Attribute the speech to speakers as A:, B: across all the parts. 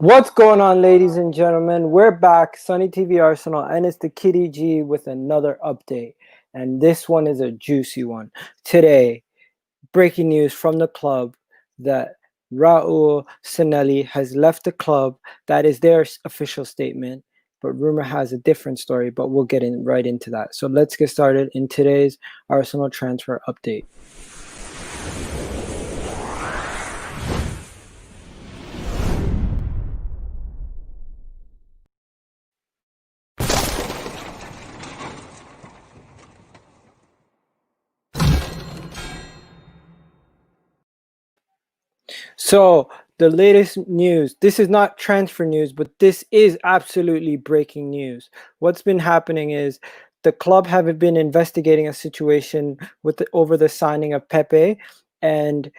A: What's going on, ladies and gentlemen? We're back, Sonny TV Arsenal, and it's the Kitty G with another update. And this one is a juicy one. Today, breaking news from the club that Raul Sanllehi has left the club. That is their official statement, but rumor has a different story, but we'll get right into that. So let's get started in today's Arsenal transfer update. So the latest news, this is not transfer news, but this is absolutely breaking news. What's been happening is the club have been investigating a situation over the signing of Pepe, and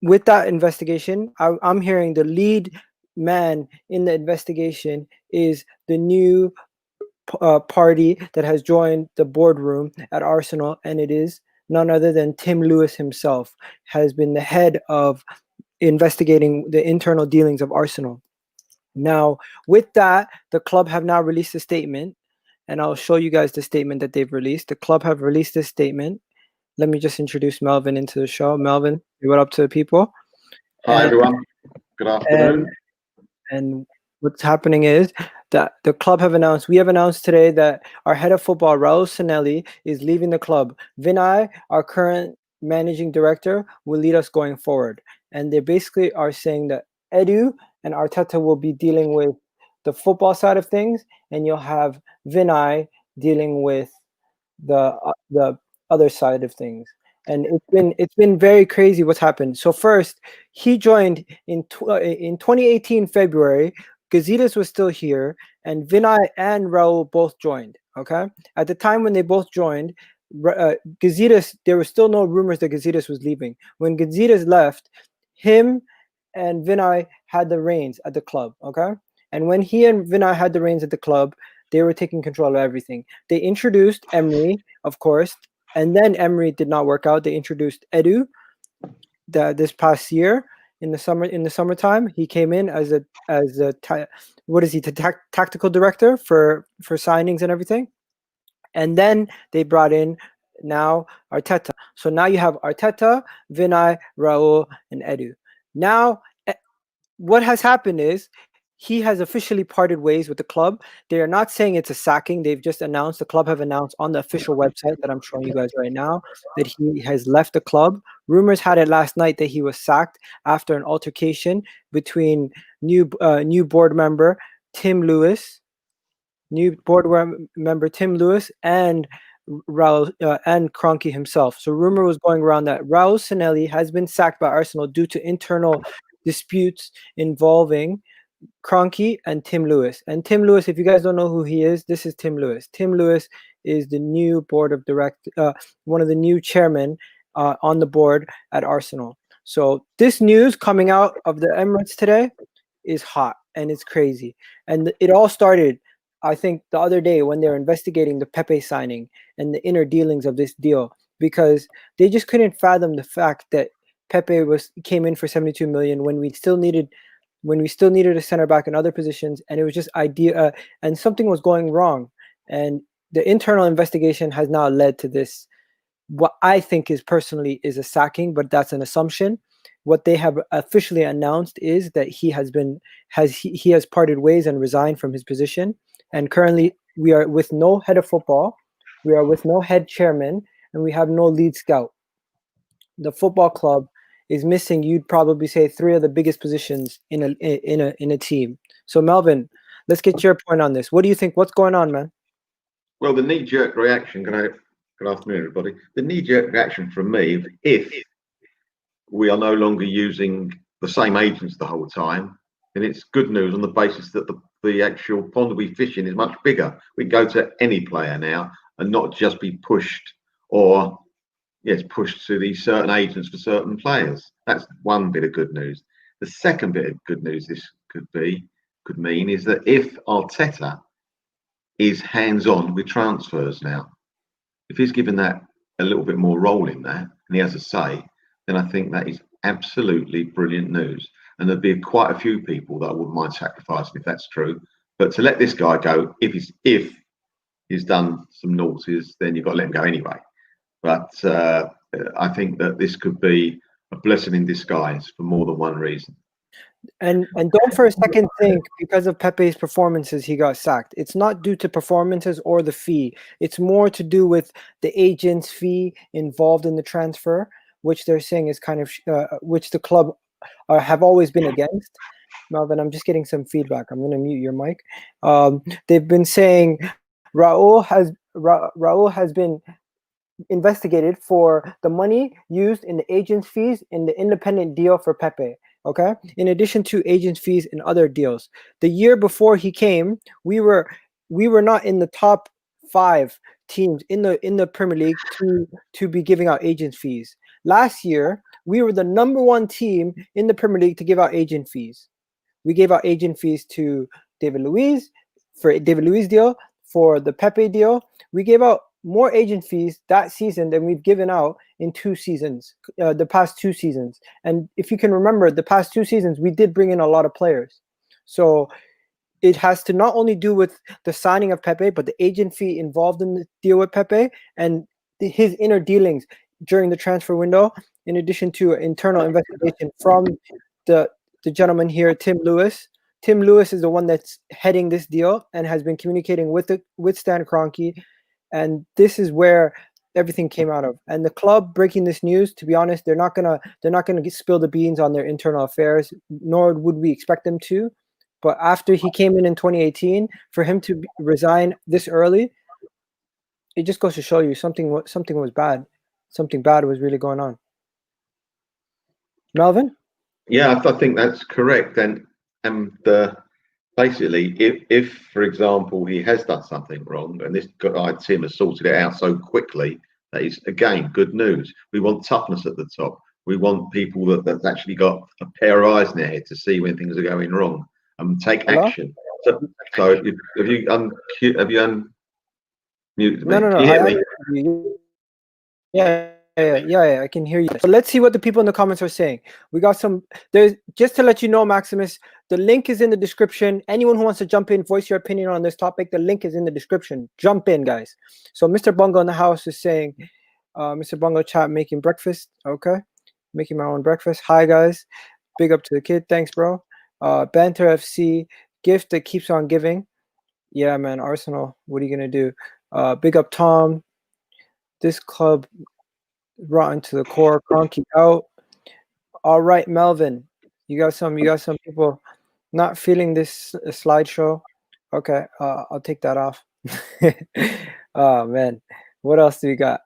A: with that investigation, I'm hearing the lead man in the investigation is the new party that has joined the boardroom at Arsenal, and it is none other than Tim Lewis himself, has been the head of investigating the internal dealings of Arsenal. Now, with that, the club have now released a statement, and I'll show you guys the statement that they've released. The club have released this statement. Let me just introduce Melvin into the show. Melvin, say what up to the people.
B: Hi, everyone. Good afternoon.
A: And what's happening is that the club we have announced today that our head of football, Raul Sanllehi, is leaving the club. Vinai, our current managing director, will lead us going forward. And they basically are saying that Edu and Arteta will be dealing with the football side of things, and you'll have Vinai dealing with the other side of things. And it's been very crazy what's happened. So first, he joined in 2018 February. Gazidis was still here, and Vinai and Raul both joined. Okay, at the time when they both joined, Gazidis, there were still no rumors that Gazidis was leaving. When Gazidis left, him and Vinai had the reins at the club. Okay, and when he and Vinai had the reins at the club, they were taking control of everything. They introduced Emery, of course, and then Emery did not work out. They introduced Edu this past year in the summertime. He came in as a tactical director for signings and everything. And then they brought in now Arteta. So now you have Arteta, Vinai, Raul, and Edu. Now what has happened is he has officially parted ways with the club. They are not saying it's a sacking. They've just announced, the club have announced on the official website that I'm showing you guys right now, that he has left the club. Rumors had it last night that he was sacked after an altercation between new board member Tim Lewis, and Raul and Kroenke himself. So rumor was going around that Raul Sanllehi has been sacked by Arsenal due to internal disputes involving Kroenke and Tim Lewis. And Tim Lewis, if you guys don't know who he is, this is Tim Lewis. Tim Lewis is the new one of the new chairmen on the board at Arsenal. So this news coming out of the Emirates today is hot and it's crazy. And it all started, I think, the other day when they were investigating the Pepe signing and the inner dealings of this deal, because they just couldn't fathom the fact that Pepe came in for 72 million when we still needed a center back in other positions, and it was just and something was going wrong. And the internal investigation has now led to this, what I think is a sacking, but that's an assumption. What they have officially announced is that he has parted ways and resigned from his position. And currently we are with no head of football, we are with no head chairman, and we have no lead scout. The football club is missing, you'd probably say, three of the biggest positions in a team. So Melvin, let's get your point on this. What do you think? What's going on, man?
B: Well, the knee-jerk reaction, good afternoon, everybody. The knee-jerk reaction from me, if we are no longer using the same agents the whole time, then it's good news on the basis that the actual pond we fish in is much bigger. We go to any player now and not just be pushed pushed to these certain agents for certain players. That's one bit of good news. The second bit of good news this could mean is that if Arteta is hands-on with transfers now, if he's given that a little bit more role in that and he has a say, then I think that is absolutely brilliant news. and there'd be quite a few people that I wouldn't mind sacrificing if that's true. But to let this guy go, if he's done some naughties, then you've got to let him go anyway. But I think that this could be a blessing in disguise for more than one reason.
A: And don't for a second think because of Pepe's performances he got sacked. It's not due to performances or the fee. It's more to do with the agent's fee involved in the transfer, which they're saying is kind of which the club have always been against. Melvin, I'm just getting some feedback. I'm going to mute your mic. They've been saying Raul has been investigated for the money used in the agent's fees in the independent deal for Pepe. Okay, in addition to agent fees and other deals, the year before he came, we were not in the top 5 teams in the Premier League to be giving out agent fees. Last year, we were the number 1 team in the Premier League to give out agent fees. We gave out agent fees to David Luiz for David Luiz deal, for the Pepe deal. We gave out more agent fees that season than we've given out in 2 seasons, the past 2 seasons. And if you can remember, the past 2 seasons, we did bring in a lot of players. So it has to not only do with the signing of Pepe, but the agent fee involved in the deal with Pepe and his inner dealings during the transfer window, in addition to an internal investigation from the gentleman here, Tim Lewis. Tim Lewis is the one that's heading this deal and has been communicating with Stan Kroenke. And this is where everything came out of. And the club breaking this news, to be honest, they're not gonna spill the beans on their internal affairs, nor would we expect them to. But after he came in 2018, for him to resign this early, it just goes to show you something was bad. Something bad was really going on. Melvin?
B: Yeah, I think that's correct. And basically, if for example he has done something wrong, and this guy Tim has sorted it out so quickly, that is again good news. We want toughness at the top. We want people that's actually got a pair of eyes in their head to see when things are going wrong and take
A: Hello?
B: action. So have you unmuted me?
A: No.
B: Can you hear me?
A: Yeah, I can hear you. So let's see what the people in the comments are saying. We got some. There's just to let you know, Maximus. The link is in the description. Anyone who wants to jump in, voice your opinion on this topic, the link is in the description. Jump in, guys. So Mr. Bungo in the house is saying, Mr. Bungo chat making breakfast. Okay, making my own breakfast. Hi guys, big up to the kid. Thanks, bro. Banter FC gift that keeps on giving. Yeah, man. Arsenal. What are you gonna do? Big up Tom. This club rotten to the core. Kroenke out. All right, Melvin. You got some people not feeling this slideshow. Okay, I'll take that off. Oh man, what else do we got?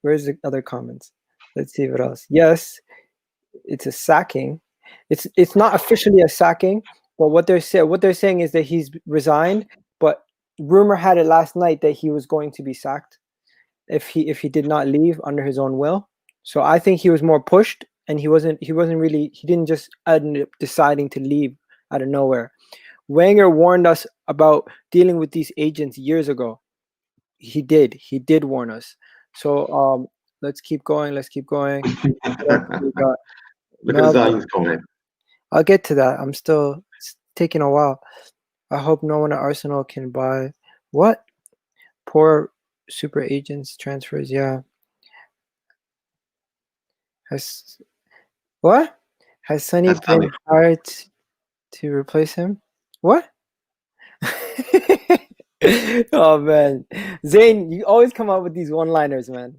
A: Where's the other comments? Let's see what else. Yes, it's a sacking. It's not officially a sacking, but what they're saying is that he's resigned. But rumor had it last night that he was going to be sacked if he did not leave under his own will. So I think he was more pushed, and he didn't just end up deciding to leave out of nowhere. Wenger warned us about dealing with these agents years ago. He did warn us. So let's keep going. What else we got?
B: Look at Zane's comment.
A: I'll get to that. It's taking a while. I hope no one at Arsenal can buy what? Poor super agents transfers. Yeah. Has Sonny been hired to replace him? What? Oh man, Zane, you always come up with these one-liners, man.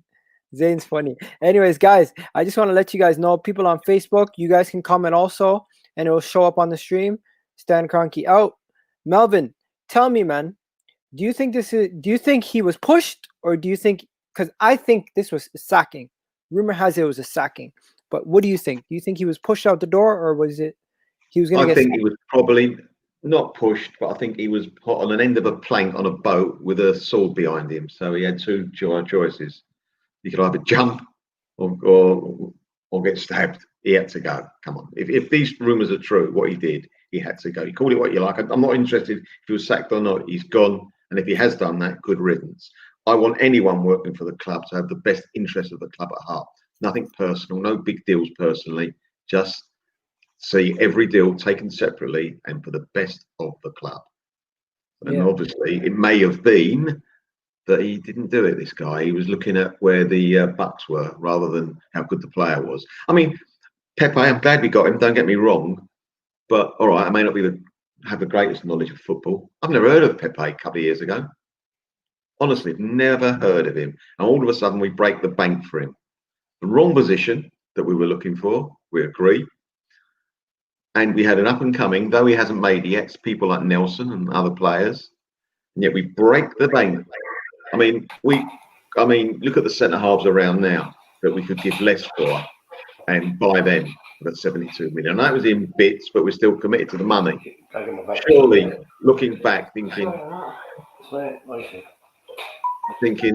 A: Zane's funny. Anyways, guys, I just want to let you guys know, people on Facebook, you guys can comment also, and it will show up on the stream. Stan Kroenke out. Melvin, tell me, man, do you think he was pushed, or do you think, because I think this was a sacking. Rumor has it was a sacking. But what do you think? Do you think he was pushed out the door, or was it he was going to get
B: think he was probably not pushed, but I think he was put on an end of a plank on a boat with a sword behind him. So he had two choices. He could either jump or get stabbed. He had to go. Come on. If these rumours are true, what he did, he had to go. You call it what you like. I'm not interested if he was sacked or not. He's gone. And if he has done that, good riddance. I want anyone working for the club to have the best interest of the club at heart. Nothing personal, no big deals personally. Just see every deal taken separately and for the best of the club. And obviously, it may have been that he didn't do it. This guy, he was looking at where the bucks were rather than how good the player was. I mean, Pepe, I'm glad we got him. Don't get me wrong, but all right, I may not have the greatest knowledge of football. I've never heard of Pepe a couple of years ago. Honestly, never heard of him. And all of a sudden, we break the bank for him. The wrong position that we were looking for. We agree. And we had an up and coming, though he hasn't made it yet, people like Nelson and other players. And yet we break the bank. I mean, look at the centre halves around now that we could give less for and buy them for 72 million. I know it was in bits, but we're still committed to the money. Surely, looking back, thinking,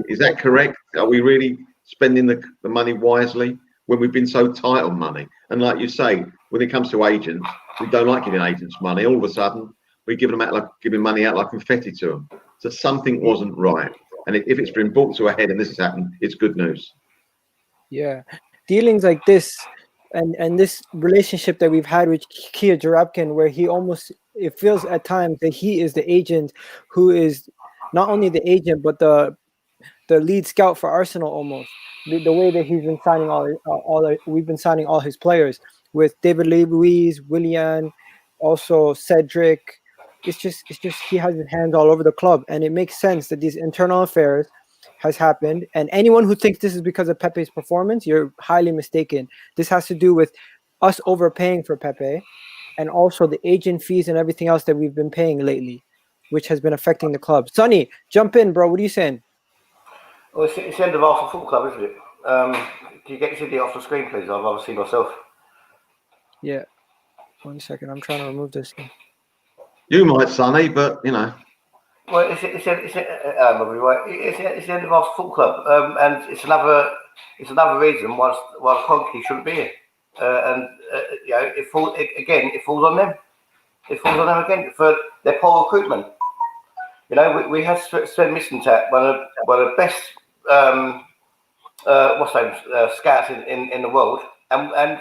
B: is that correct? Are we really spending the money wisely when we've been so tight on money? And like you say, when it comes to agents, we don't like giving agents money. All of a sudden, we're giving money out like confetti to them. So something wasn't right. And if it's been brought to a head and this has happened, it's good news.
A: Yeah, dealings like this and this relationship that we've had with Kia Jarabkin, where it feels at times that he is the agent who is not only the agent but the lead scout for Arsenal almost. The way that he's been signing we've been signing all his players with David Luiz, Willian, also Cedric. It's just he has his hands all over the club, and it makes sense that these internal affairs has happened. And anyone who thinks this is because of Pepe's performance, you're highly mistaken. This has to do with us overpaying for Pepe, and also the agent fees and everything else that we've been paying lately, which has been affecting the club. Sonny, jump in, bro. What are you saying?
C: Well, it's the end of Arsenal Football Club, isn't it? Can you get your CD off the screen, please? I'd rather see myself.
A: Yeah. 1 second. I'm trying to remove this.
B: You might, Sonny, but you know.
C: Well, it's the end of Arsenal Football Club, and it's another reason why Kroenke shouldn't be here. It falls on them. It falls on them again for their poor recruitment. You know, we had Sven Mislintat, one of the best scouts in the world, and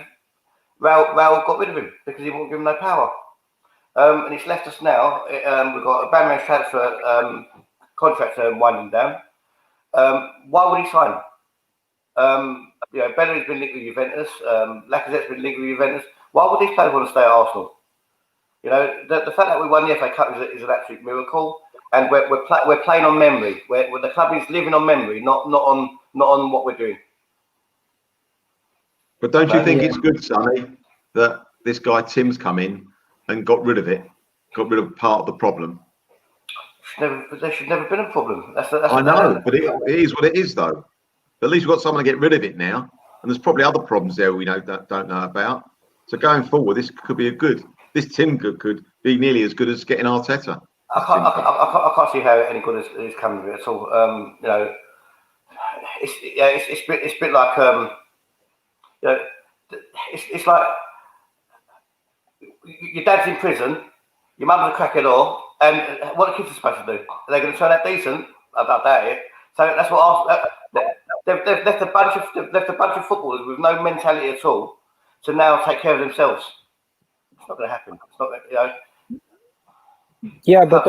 C: Raul got rid of him because he won't give him no power. And it's left us now. We've got a Bamman's transfer contract winding down. Why would he sign? Bellery's been linked with Juventus. Lacazette's been linked with Juventus. Why would these players want to stay at Arsenal? You know, the fact that we won the FA Cup is an absolute miracle, and we're playing on memory. Where the club is living on memory, not on what we're doing.
B: But don't you think it's good, Sonny, that this guy Tim's come in and got rid of part of the problem?
C: There should never have been a problem.
B: I know, but it is what it is, though. At least we've got someone to get rid of it now, and there's probably other problems there we don't know about. So going forward, this could be this Tim could be nearly as good as getting Arteta.
C: I can't see how any good is coming of it at all. You know, it's a bit like you know, it's like your dad's in prison, your mum's a crackhead, and what are the kids are supposed to do? Are they going to turn out decent? I doubt it. So that's what they've left a bunch of footballers with no mentality at all to now take care of themselves. It's not going to happen. It's not, you know.
A: Yeah, but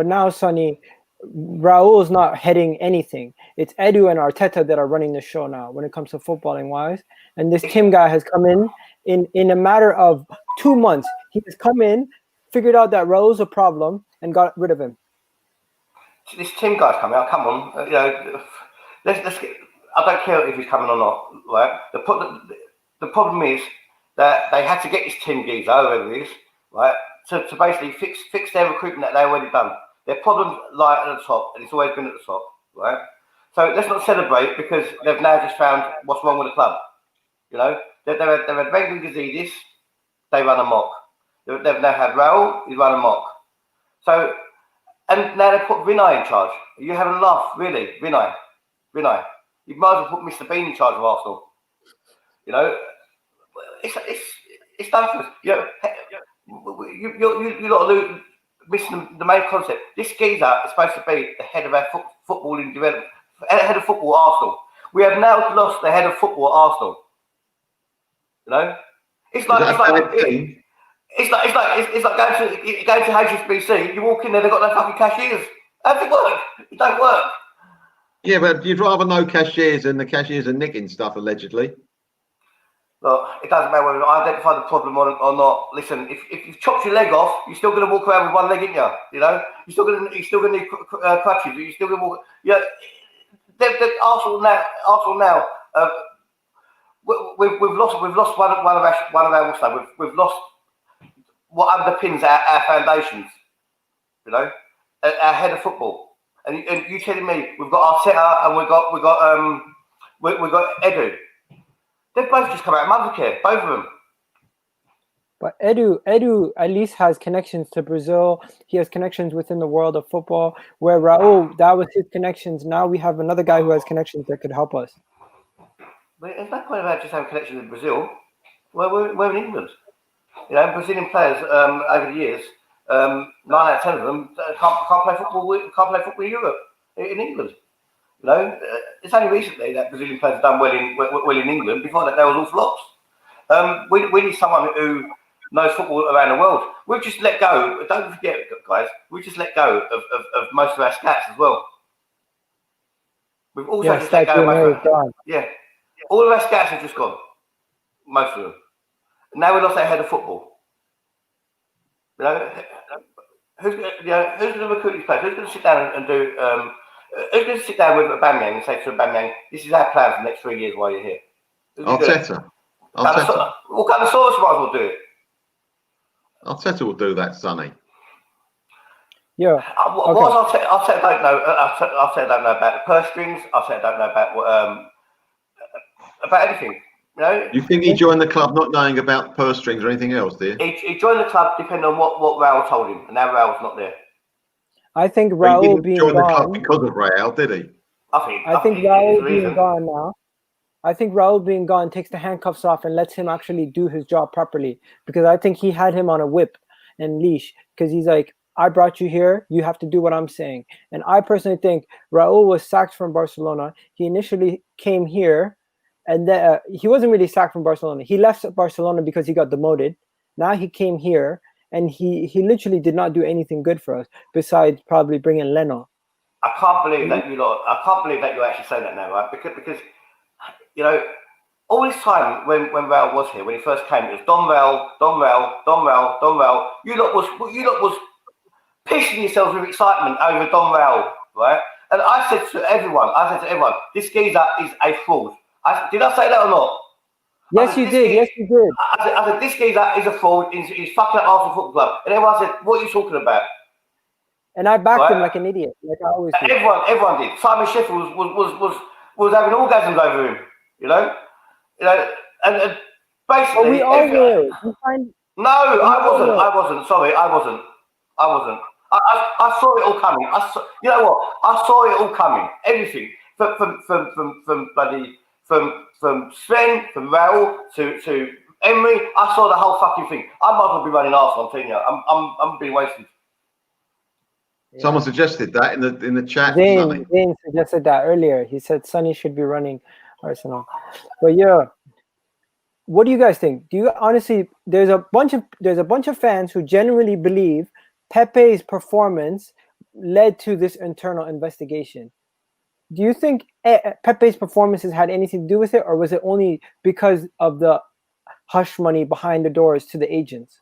A: now, Sonny, Raul's not heading anything. It's Edu and Arteta that are running the show now when it comes to footballing wise. And this Tim guy has come in a matter of 2 months. He has come in, figured out that Raul's a problem, and got rid of him.
C: This Tim guy's coming out. Come on, you know. Let's get. I don't care if he's coming or not. Right. The problem is that they had to get this Tim geezer, whoever it is, right, to basically fix their recruitment that they already done. Their problems lie at the top, and it's always been at the top, right? So let's not celebrate because they've now just found what's wrong with the club. You know, they've had Wenger Gazidis, they run amok. They've now had Raul, he's run amok. So, and now they put Vinai in charge. Are you having a laugh, really? Vinai. You might as well put Mr. Bean in charge of Arsenal. You know, it's done for us. You know, you lot are missing the main concept. This geezer is supposed to be the head of our footballing development, head of football at Arsenal. We have now lost the head of football at Arsenal. You know, It's like
B: Is that a bad thing?
C: it's like going to HSBC. You walk in there, they've got no fucking cashiers. How does it work? It don't work.
B: Yeah, but you'd rather know cashiers than the cashiers are nicking stuff allegedly.
C: Look, it doesn't matter whether I identify the problem or not. Listen, if you've chopped your leg off, you're still going to walk around with one leg, ain't you? You know, you're still going to need crutches. You're still going to walk. Yeah, Arsenal now. We've lost one of our we've lost what underpins our foundations. You know, our head of football. And you telling me we've got Arteta and we've got Edu. They've both just come out of Mothercare, both of them.
A: But Edu at least has connections to Brazil. He has connections within the world of football. Where Raul, that was his connections. Now we have another guy who has connections that could help us.
C: But there's no point about just having connections with Brazil. We're in England. You know, Brazilian players over the years, 9 out of 10 of them can't play football. Can't play football in Europe, in England. You know, it's only recently that Brazilian players have done well in England. Before that, they was all flops. We need someone who knows football around the world. We've just let go. Don't forget, guys. We just let go of most of our scouts as well. We've also just let go of most of all of our scouts have just gone. Most of them. Now we lost our head of football. You know, who's going to recruit these players? Who's going to sit down and do? Who's going to sit down with Aubameyang and say to Aubameyang, "This is our plan for the next 3 years while you're here"?
B: Arteta.
C: What kind of source might as well do it?
B: Arteta will do that, Sonny.
A: Yeah.
C: Arteta don't know. Arteta don't know about the purse strings. Arteta don't know about anything. You know?
B: You think he joined the club not knowing about purse strings or anything else, do you?
C: He joined the club depending on what Raul told him, and now Raul's not there.
A: I think
B: Raul
A: Raul being
B: join the
A: gone
B: club because of Raul, did he?
A: I think Raul being gone now. I think Raul being gone takes the handcuffs off and lets him actually do his job properly. Because I think he had him on a whip and leash. Because he's like, I brought you here. You have to do what I'm saying. And I personally think Raul was sacked from Barcelona. He initially came here, and he wasn't really sacked from Barcelona. He left Barcelona because he got demoted. Now he came here, and he literally did not do anything good for us besides probably bringing Leno.
C: I can't believe that you actually say that now, right? Because you know, all this time when Raul was here, when he first came, it was Don Raul. You lot was pissing yourselves with excitement over Don Raul, right? And I said to everyone, this geezer is a fraud. Did I say that or not?
A: Yes, you did.
C: I said, this geezer is a fraud. He's fucking at Arsenal Football Club. And everyone said, what are you talking about?
A: And I backed him like an idiot, like I always do.
C: Everyone did. Simon Sheffield was having orgasms over him, you know, and basically.
A: But we all were.
C: No, I wasn't. Sorry, I wasn't. I saw it all coming. You know what? I saw it all coming. Everything from Sven, from Raul to Emery. I saw the whole fucking thing. I might as well be running Arsenal. I'm telling you, I'm being wasted.
B: Someone suggested that in the chat.
A: Zane suggested that earlier. He said Sonny should be running Arsenal. But yeah, what do you guys think? Do you honestly? There's a bunch of fans who genuinely believe Pepe's performance led to this internal investigation. Do you think Pepe's performances had anything to do with it, or was it only because of the hush money behind the doors to the agents?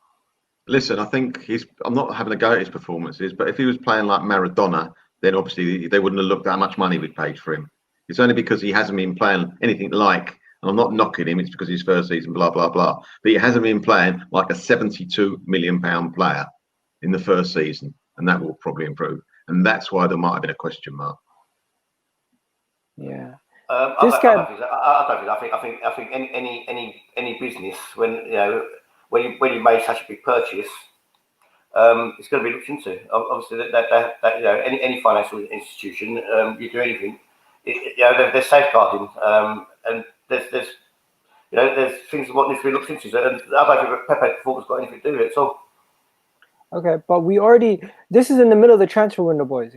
B: Listen, I think I'm not having a go at his performances, but if he was playing like Maradona, then obviously they wouldn't have looked at how much money we'd paid for him. It's only because he hasn't been playing anything like, and I'm not knocking him, it's because his first season, blah, blah, blah. But he hasn't been playing like a £72 million player in the first season, and that will probably improve. And that's why there might have been a question mark.
A: Yeah.
C: I think any business when you made such a big purchase, it's going to be looked into. Obviously, that any financial institution, you do anything, there's safeguarding, and there's things what needs to be looked into. And I don't think Pepe's performance got anything to do with it at all.
A: Okay, but this is in the middle of the transfer window, boys.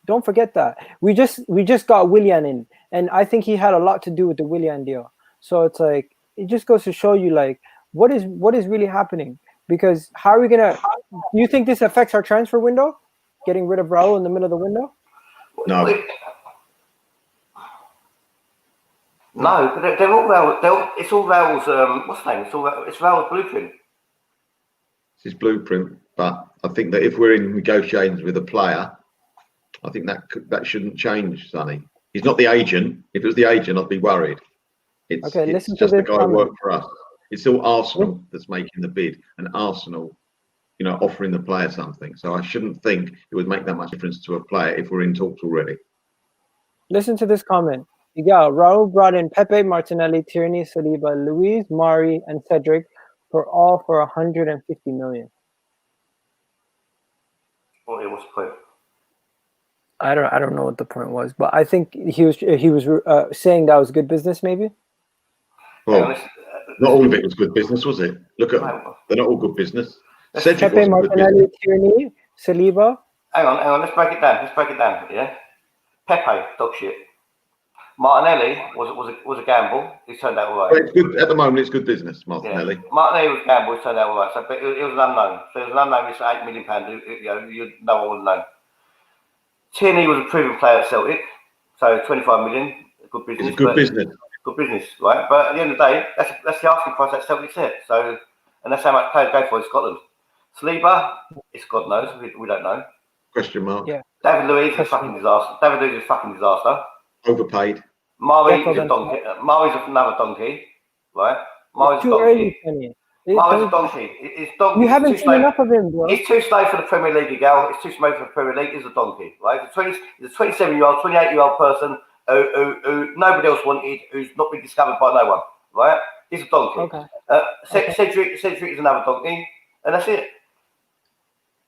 A: Don't forget that we just got Willian in, and I think he had a lot to do with the Willian deal. So it's like it just goes to show you, like, what is really happening? Because how are we gonna? Do you think this affects our transfer window? Getting rid of Raul in the middle of the window?
B: No.
C: No, but they're all Raul. It's all Raul's. What's the name? It's Raul's blueprint.
B: It's his blueprint, but I think that if we're in negotiations with a player, I think that shouldn't change, Sonny. He's not the agent. If it was the agent, I'd be worried. It's just the guy who worked for us. It's still Arsenal that's making the bid, and Arsenal, offering the player something. So I shouldn't think it would make that much difference to a player if we're in talks already.
A: Listen to this comment. Yeah, Raul brought in Pepe, Martinelli, Tierney, Saliba, Luis, Mari, and Cedric for 150 million.
C: Well, it was the point.
A: I don't know what the point was, but I think he was saying that was good business, maybe.
B: Well, not all of it was good business, was it? Look at them. They're not all good business. Cedric
A: Pepe,
B: wasn't good
A: Martinelli,
B: business.
A: Tierney, Saliba.
C: Hang on. Let's break it down. Yeah. Pepe, dog shit. Martinelli was a gamble. He turned out all right.
B: But it's good at the moment. It's good business, Martinelli.
C: Yeah. Martinelli was a gamble. He turned out all right. So, but it was an unknown. So it was an unknown. It's £8 million. No one would have known. Tierney was a proven player at Celtic. So 25 million. Good business.
B: It's a good business.
C: Good business, right? But at the end of the day, that's the asking price that Celtic set. So, and that's how much players go for in Scotland. Saliba, it's God knows. We don't know.
B: Question mark.
A: Yeah.
C: David Luiz is a fucking disaster.
B: Overpaid.
C: Mari is a donkey. Mari's another donkey, right? Mari's a donkey. Mari's a donkey.
A: You haven't seen enough of him, bro.
C: He's too slow for the Premier League, Gal. It's too slow for the Premier League. He's a donkey, right? He's a 27-year-old, 28-year-old person who nobody else wanted, who's not been discovered by no one, right? He's a donkey.
A: Okay.
C: Cedric is another donkey, and that's it.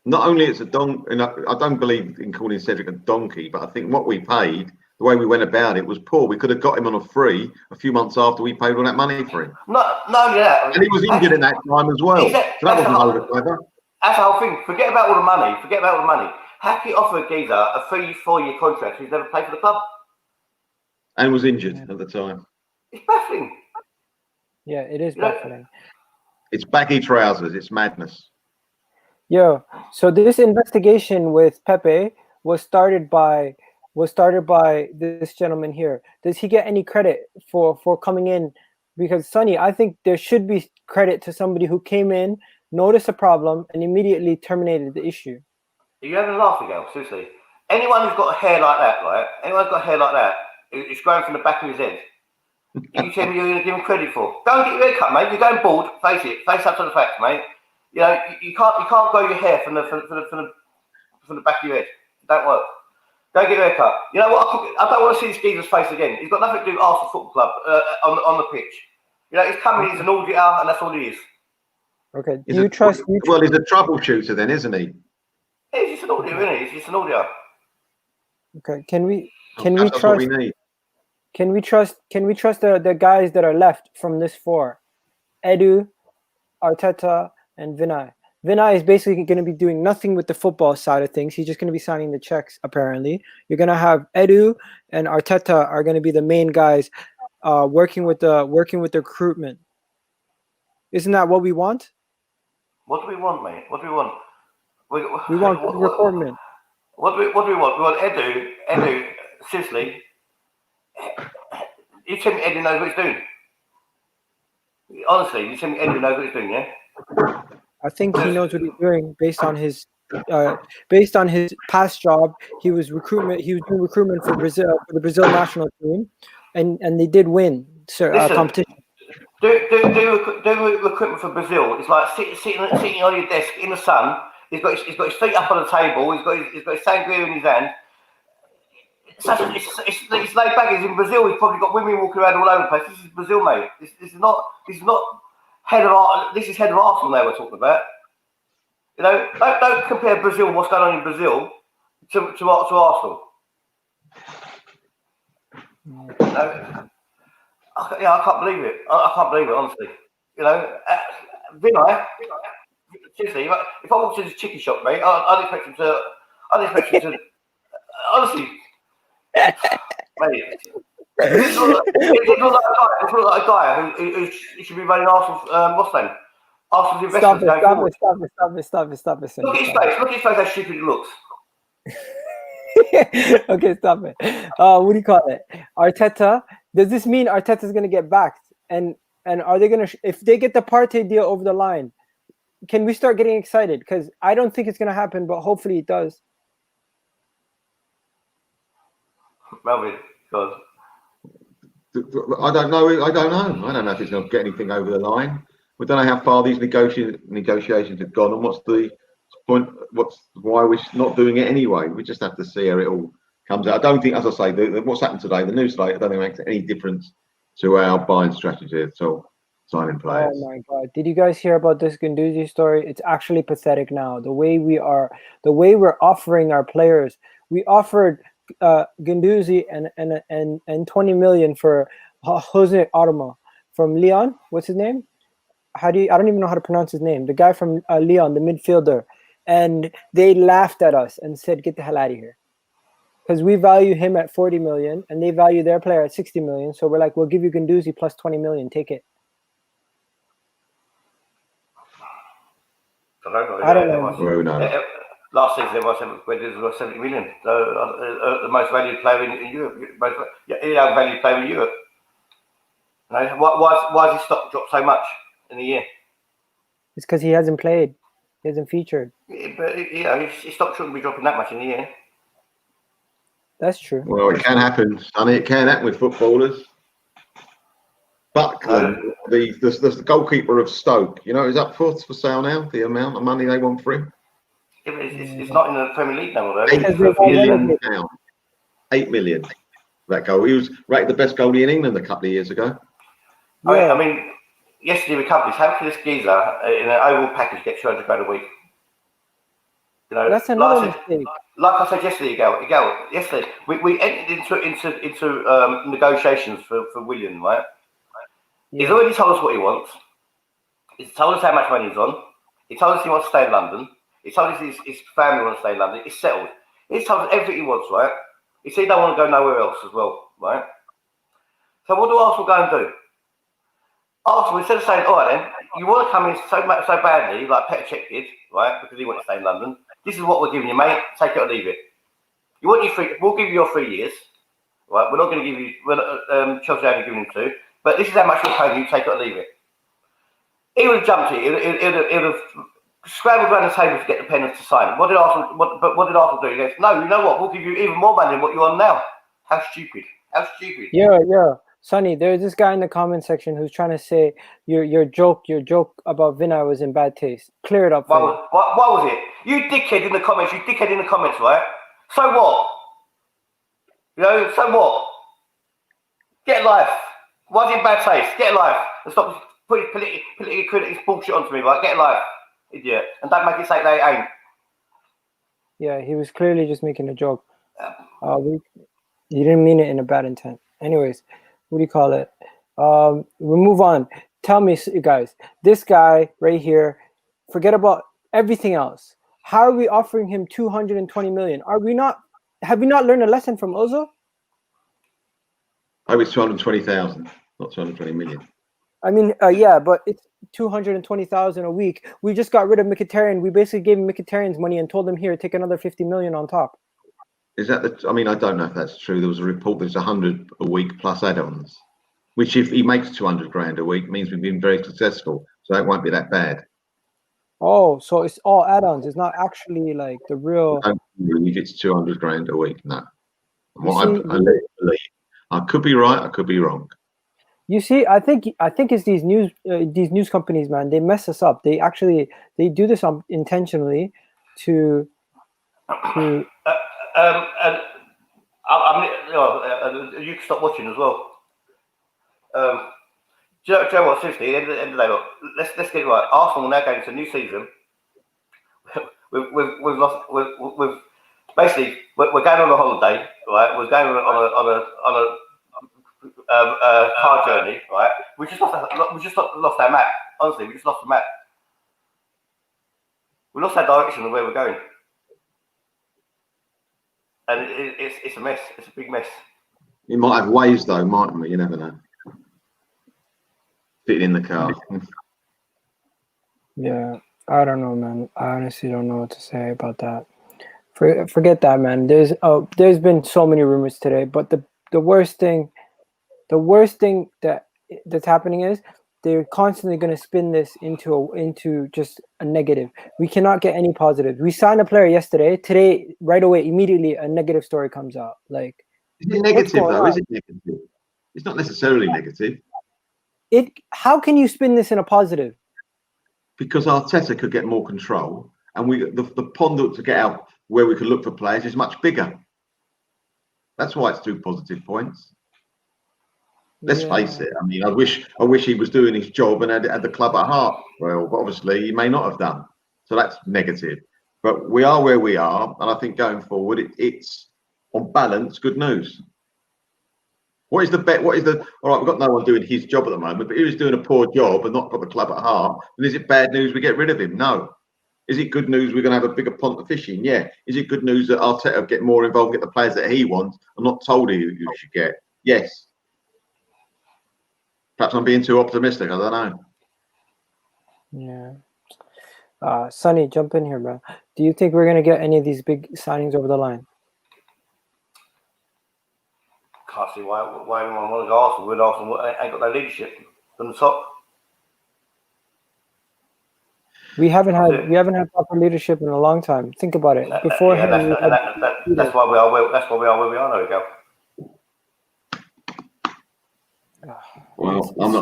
B: Not only it's a donkey, and I don't believe in calling Cedric a donkey, but I think what we paid, the way we went about it, was poor. We could have got him on a free a few months after we paid all that money for him.
C: Not only that.
B: And he was injured in that time as well.
C: Exactly.
B: So that wasn't over clever.
C: That's the whole thing. Forget about all the money. How can you offer a geezer a 3-4 year contract who's never played for the club?
B: And was injured at the time.
C: It's baffling.
A: Yeah, it is baffling.
B: It's baggy trousers. It's madness.
A: Yo, so this investigation with Pepe was started by this gentleman here. Does he get any credit for coming in? Because Sonny, I think there should be credit to somebody who came in, noticed a problem, and immediately terminated the issue.
C: Are you having a laugh again? Seriously. Anyone who's got a hair like that, right? Anyone who's got a hair like that, it's growing from the back of his head. You tell me you're going to give him credit for? Go and get your hair cut, mate. You're going bald. Face it. Face up to the facts, mate. You can't grow your hair from the back of your head. It don't work. Go get your hair cut. You know what? I don't want to see this geezer's face again. He's got nothing to do with Arsenal Football Club on the pitch. He's coming. He's an auditor, and that's all he is.
A: Okay.
B: Well, he's a troubleshooter then, isn't he?
C: He's just an auditor, isn't he? He's just an auditor.
A: Okay. Can we trust the guys that are left from this four? Edu, Arteta, and Vinai. Vinai is basically going to be doing nothing with the football side of things. He's just going to be signing the checks, apparently. You're going to have Edu and Arteta are going to be the main guys working with the recruitment. Isn't that what we want?
C: What do we want, mate? What do we want?
A: We want recruitment.
C: What do we want? We want Edu, seriously. You tell me Edu knows what he's doing. Honestly, you tell me Edu knows what he's doing, yeah?
A: I think he knows what he's doing based on his past job. He was doing recruitment for Brazil, for the Brazil national team, and they did win competition. Do recruitment for Brazil. It's like sitting on your desk in the sun. He's got his feet up on the table. He's got his sangria in his hand. It's laid back. He's in Brazil. He's probably got women walking around all over the place. This is Brazil, mate. This is not head of art. This is head of Arsenal now we're talking about. Don't compare Brazil, what's going on in Brazil, to Arsenal. I can't believe it. I can't believe it, honestly. Vinai, seriously, if I walked to this chicken shop, mate, I'd expect him to honestly, mate.
C: It's not like a guy who should be running Arsenal. What's name? Arsenal's investments going forward.
A: Stop it, Sonny.
C: Look at his face. Look at his face. How stupid he looks.
A: Okay, stop it. What do you call it? Arteta. Does this mean Arteta's going to get backed? And are they going to? If they get the Partey deal over the line, can we start getting excited? Because I don't think it's going to happen, but hopefully it does.
B: Melvin, God. I don't know. I don't know if it's going to get anything over the line. We don't know how far these negotiations have gone, and what's the point? Why we're not doing it anyway? We just have to see how it all comes out. I don't think, as I say, what's happened today, the news today, I don't think it makes any difference to our buying strategy at all. Signing players.
A: Oh my God! Did you guys hear about this Guendouzi story? It's actually pathetic now. The way we're offering our players. We offered Guendouzi and 20 million for Jose Arma from Lyon. What's his name? I don't even know how to pronounce his name. The guy from Lyon, the midfielder, and they laughed at us and said, "Get the hell out of here," because we value him at 40 million and they value their player at 60 million. So we're like, "We'll give you Guendouzi plus 20 million. Take it." I don't know.
C: Last season, there was 70 million. The most valued player in Europe. Valued player in Europe. Why has his stock dropped so much in a year?
A: It's because he hasn't played. He hasn't featured.
C: Yeah, but his stock shouldn't be dropping that much in a year.
A: That's true.
B: Well, it can happen, Sonny. It can happen with footballers. Buckland, the goalkeeper of Stoke, is up for sale now. The amount of money they want for him.
C: It's not in the Premier League now, though.
B: £8 million. £8 million. That goal. He was rated the best goalie in England a couple of years ago.
A: Yeah.
C: I mean, yesterday we covered this. How can this geezer in an overall package get £200 a week?
A: That's another mistake.
C: Like I said yesterday, yesterday we entered into negotiations for William, right? Yeah. He's already told us what he wants. He's told us how much money he's on. He told us he wants to stay in London. He told us his family wants to stay in London. It's settled. He's told us everything he wants, right? He said he don't want to go nowhere else as well, right? So what do Arsenal go and do? Arsenal, instead of saying, all right then, you want to come in so badly, like Petr Cech did, right? Because he wanted to stay in London. This is what we're giving you, mate. Take it or leave it. You want we'll give you your 3 years, right? We're not going to give you, Chelsea only giving him 2, but this is how much we're paying you, take it or leave it. He would have jumped it. He would have scrambled around the table to get the penalty to sign. What did Arsenal do? He goes, no, you know what? We'll give you even more money than what you're on now. How stupid.
A: Yeah. Sonny, there's this guy in the comment section who's trying to say your joke about Vinai was in bad taste. Clear it up.
C: What was it? You dickhead in the comments, right? So what? So what? Get a life. Why is it in bad taste? Get a life. And stop putting political critics bullshit onto me, right? Get a life, idiot. And don't make it say they ain't.
A: Yeah, he was clearly just making a joke. He didn't mean it in a bad intent. Anyways, what do you call it? We'll move on. Tell me, guys, this guy right here, forget about everything else. How are we offering him 220 million? Have we not learned a lesson from Ozil?
B: Oh, it's 220,000, not 220 million.
A: I mean, yeah, but it's 220,000 a week. We just got rid of Mkhitaryan. We basically gave him Mkhitaryan's money and told him, here, take another 50 million on top.
B: Is that I don't know if that's true. There was a report there's 100 a week plus add-ons, which if he makes 200 grand a week means we've been very successful. So that won't be that bad.
A: Oh, so it's all add-ons. It's not actually like the real.
B: I don't believe it's 200 grand a week. No. I could be right. I could be wrong.
A: You see, I think it's these news companies, man. They mess us up. They do this intentionally to.
C: You can stop watching as well. Do you know what? Seriously, at the end of the day, look, let's get it right. Arsenal now going into a new season. We've lost. Basically we're going on a holiday, right? We're going on a car journey, right? We just lost our map. Honestly, we just lost the map. We lost our direction of where we're going. And it's a mess. It's a big mess.
B: You might have ways though, mightn't we? You never know. Fit in the car.
A: Yeah, I don't know, man. I honestly don't know what to say about that. Forget that, man. There's been so many rumors today, but the worst thing that's happening is they're constantly going to spin this into just a negative. We cannot get any positive. We signed a player yesterday. Today, right away, immediately, a negative story comes out. Like,
B: Is it negative though? Is it negative? It's not necessarily negative.
A: How can you spin this in a positive?
B: Because Arteta could get more control, and the pond to get out where we could look for players is much bigger. That's why it's 2 positive points. Let's face it. I mean, I wish he was doing his job and had the club at heart. Well, but obviously he may not have done. So that's negative. But we are where we are, and I think going forward, it's on balance good news. What is the bet? All right, we've got no one doing his job at the moment, but he was doing a poor job and not got the club at heart. And is it bad news we get rid of him? No. Is it good news we're going to have a bigger pond to fish in? Yeah. Is it good news that Arteta will get more involved, get the players that he wants, and not told who you should get? Yes. Perhaps I'm being too optimistic. I don't
A: know. Yeah. Sonny, jump in here, bro. Do you think we're going to get any of these big signings over the line?
C: Can't see why anyone want to go Arsenal with Arsenal ain't got no leadership from the top.
A: We haven't had proper leadership in a long time. Think about it.
C: That's why we are where we are now. We go.
B: Well, I'm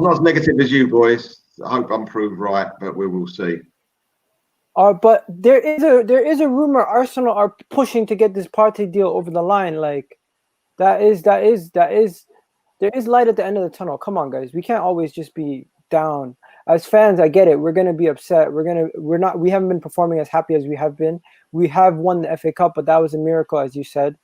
B: not as negative as you boys. I hope I'm proved right, but we will see.
A: But there is a rumor Arsenal are pushing to get this Partey deal over the line. Like there is light at the end of the tunnel. Come on, guys. We can't always just be down. As fans, I get it. We're gonna be upset. We haven't been performing as happy as we have been. We have won the FA Cup, but that was a miracle, as you said.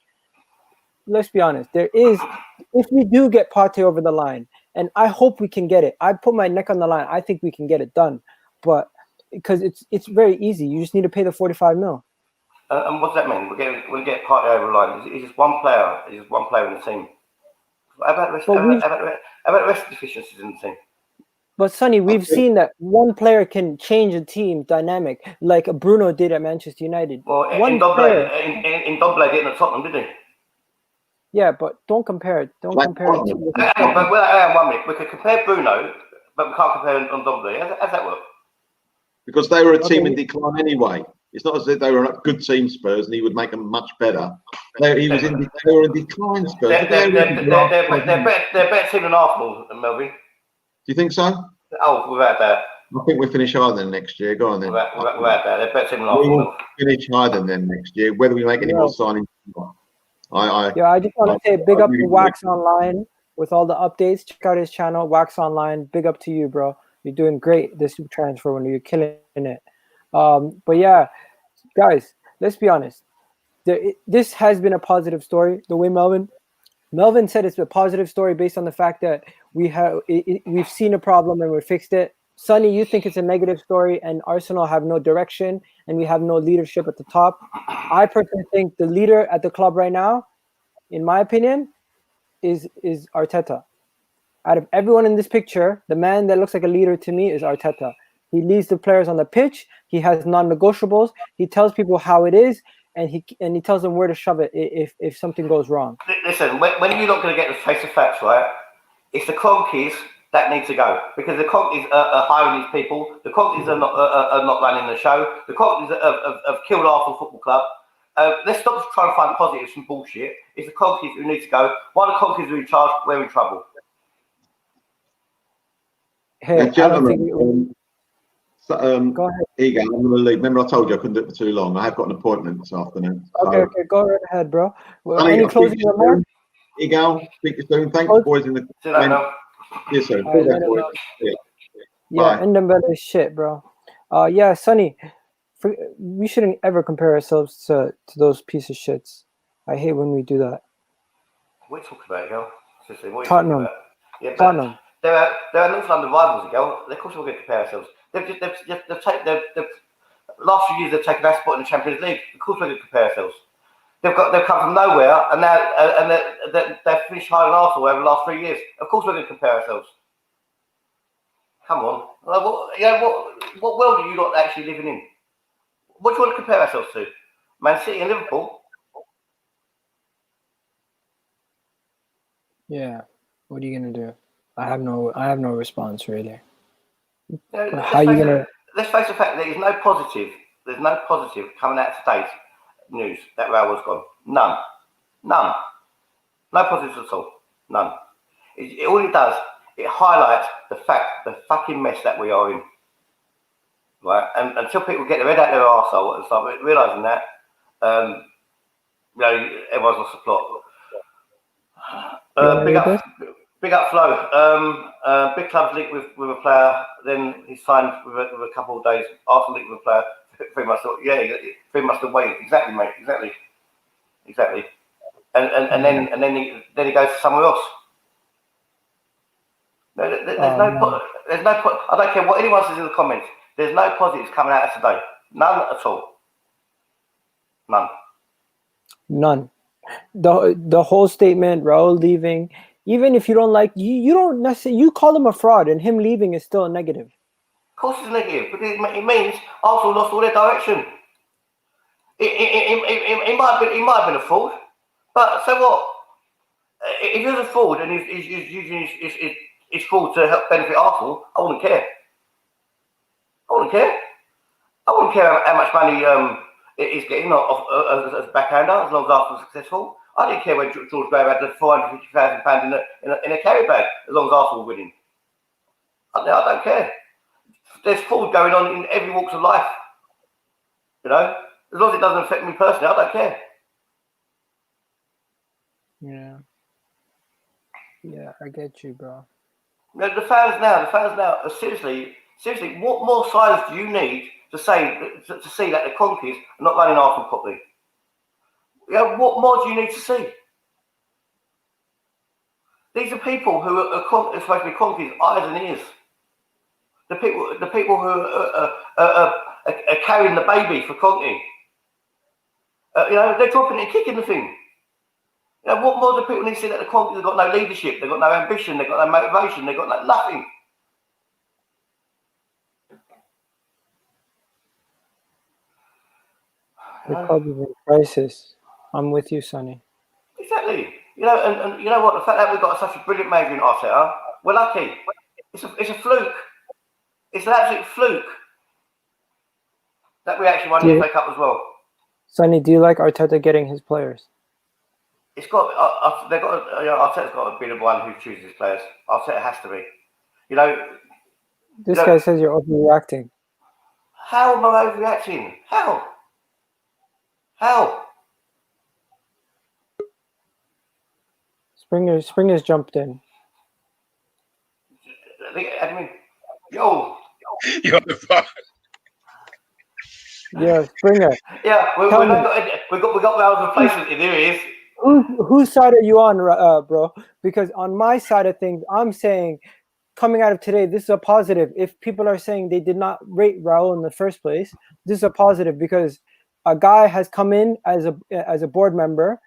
A: Let's be honest. If we do get Partey over the line, and I hope we can get it. I put my neck on the line. I think we can get it done. But because it's very easy. You just need to pay the 45 mil.
C: And what does that mean? We'll get Partey over the line. It's just one player. It's just one player in the team. How about the rest of the deficiencies in the team?
A: But Sonny, we've seen that one player can change a team dynamic, like Bruno did at Manchester United.
C: Well, in Dombele didn't at Tottenham, did he?
A: Yeah, but don't compare it. Don't compare it.
C: Hang on, 1 minute. We could compare Bruno, but we can't compare him on Dombele. How's that work?
B: Because they were a team in decline anyway. It's not as if they were a good team, Spurs, and he would make them much better. They were in decline, Spurs.
C: They're better team than Arsenal, Melvin.
B: Do you think so?
C: Oh, without that.
B: I think we finish higher than next year. Go on then.
C: Without that, they're better team than Arsenal.
B: We will finish higher than them next year, whether we make any more signings.
A: I just want to say big up to Wax Online with all the updates. Check out his channel, Wax Online. Big up to you, bro. You're doing great this transfer window. You're killing it. But yeah, guys, let's be honest. This has been a positive story. The way Melvin said it's a positive story based on the fact that we've seen a problem and we fixed it. Sonny, you think it's a negative story and Arsenal have no direction and we have no leadership at the top. I personally think the leader at the club right now, in my opinion, is Arteta. Out of everyone in this picture, the man that looks like a leader to me is Arteta. He leads the players on the pitch. He has non-negotiables. He tells people how it is, and he tells them where to shove it if something goes wrong.
C: Listen, when you're not going to get the face of facts right, it's the Kroenkes that need to go, because the Kroenkes are hiring these people. The Kroenkes are not running the show. The Kroenkes have killed Arsenal Football Club. Let's stop trying to find positives from bullshit. It's the Kroenkes who need to go. While the Kroenkes are in charge, we're in trouble.
A: Hey,
B: gentlemen.
A: Go ahead.
B: Here you go. I'm going to leave. Remember, I told you I couldn't do it for too long. I have got an appointment this afternoon.
A: Okay, go right ahead, bro. Well, any closing remarks?
B: Here you go. Speak to you soon. Thanks, boys. Yes, sir.
A: Yeah, Ndembele shit, bro. Yeah, Sonny, we shouldn't ever compare ourselves to those piece of shits. I hate when we do that.
C: What are you talking about, girl? Seriously, what are you
A: Tottenham.
C: talking about? Yeah,
A: Tottenham.
C: They're North London rivals, girl. Of course we're going to compare ourselves. Last few years they've taken our spot in the Champions League. Of course we're going to compare ourselves. they've come from nowhere, and now they've finished higher than Arsenal over the last 3 years. Of course, we're going to compare ourselves. Come on, what world are you not actually living in? What do you want to compare ourselves to? Man City and Liverpool?
A: Yeah. What are you gonna do? I have no response really.
C: Let's
A: How are you gonna?
C: Let's face the fact that there's no positive. There's no positive coming out of today's news that Raul was gone. None. No positives at all. None. All it does, it highlights the fucking mess that we are in. Right? And until people get their head out their arsehole and start realising that, everyone's lost the plot. Big up Flo. Big club's linked with a player, then he signed with a couple of days. Arsenal linked with a player. 3 months. Yeah, 3 months away. Exactly, mate. Exactly. And then he goes somewhere else. There's no. I don't care what anyone says in the comments. There's no positives coming out of today. None at all.
A: None. The whole statement, Raul leaving, even if you don't like, you don't necessarily, you call him a fraud, and him leaving is still a negative.
C: Of course it's negative, because it means Arsenal lost all their direction. He might have been a fraud, but so what? If he was a fraud and he's using his fraud to help benefit Arsenal, I wouldn't care. I wouldn't care how much money he's getting as a backhander, as long as Arsenal's successful. I didn't care when George Graham had the £450,000 in a carry bag, as long as Arsenal were winning. I don't care. There's fraud going on in every walks of life. You know, as long as it doesn't affect me personally, I don't care.
A: Yeah, I get you, bro.
C: The fans now, seriously, what more signs do you need to see that the Kroenkes are not running Arsenal properly? What more do you need to see? These are people who are supposed to be Kroenke's eyes and ears. The people who are carrying the baby for Kroenke. They're dropping it and kicking the thing. What more do people need to see that the Kroenkes have got no leadership, they've got no ambition, they've got no motivation, they've got nothing.
A: The club is in crisis. I'm with you, Sonny.
C: Exactly. And you know what? The fact that we've got such a brilliant manager in Arteta, we're lucky. It's a fluke. It's an absolute fluke that we actually won the FA Cup as well.
A: Sonny, do you like Arteta getting his players?
C: It's got. Arteta's got to be the one who chooses his players. Arteta has to be.
A: This guy says you're overreacting.
C: How am I overreacting? How?
A: Springer's jumped in.
C: Yo.
D: You're the fuck.
A: Yeah, Springer.
C: Yeah, we got Raul's replacement. Here he is.
A: Whose side are you on, bro? Because on my side of things, I'm saying, coming out of today, this is a positive. If people are saying they did not rate Raul in the first place, this is a positive because a guy has come in as a board member.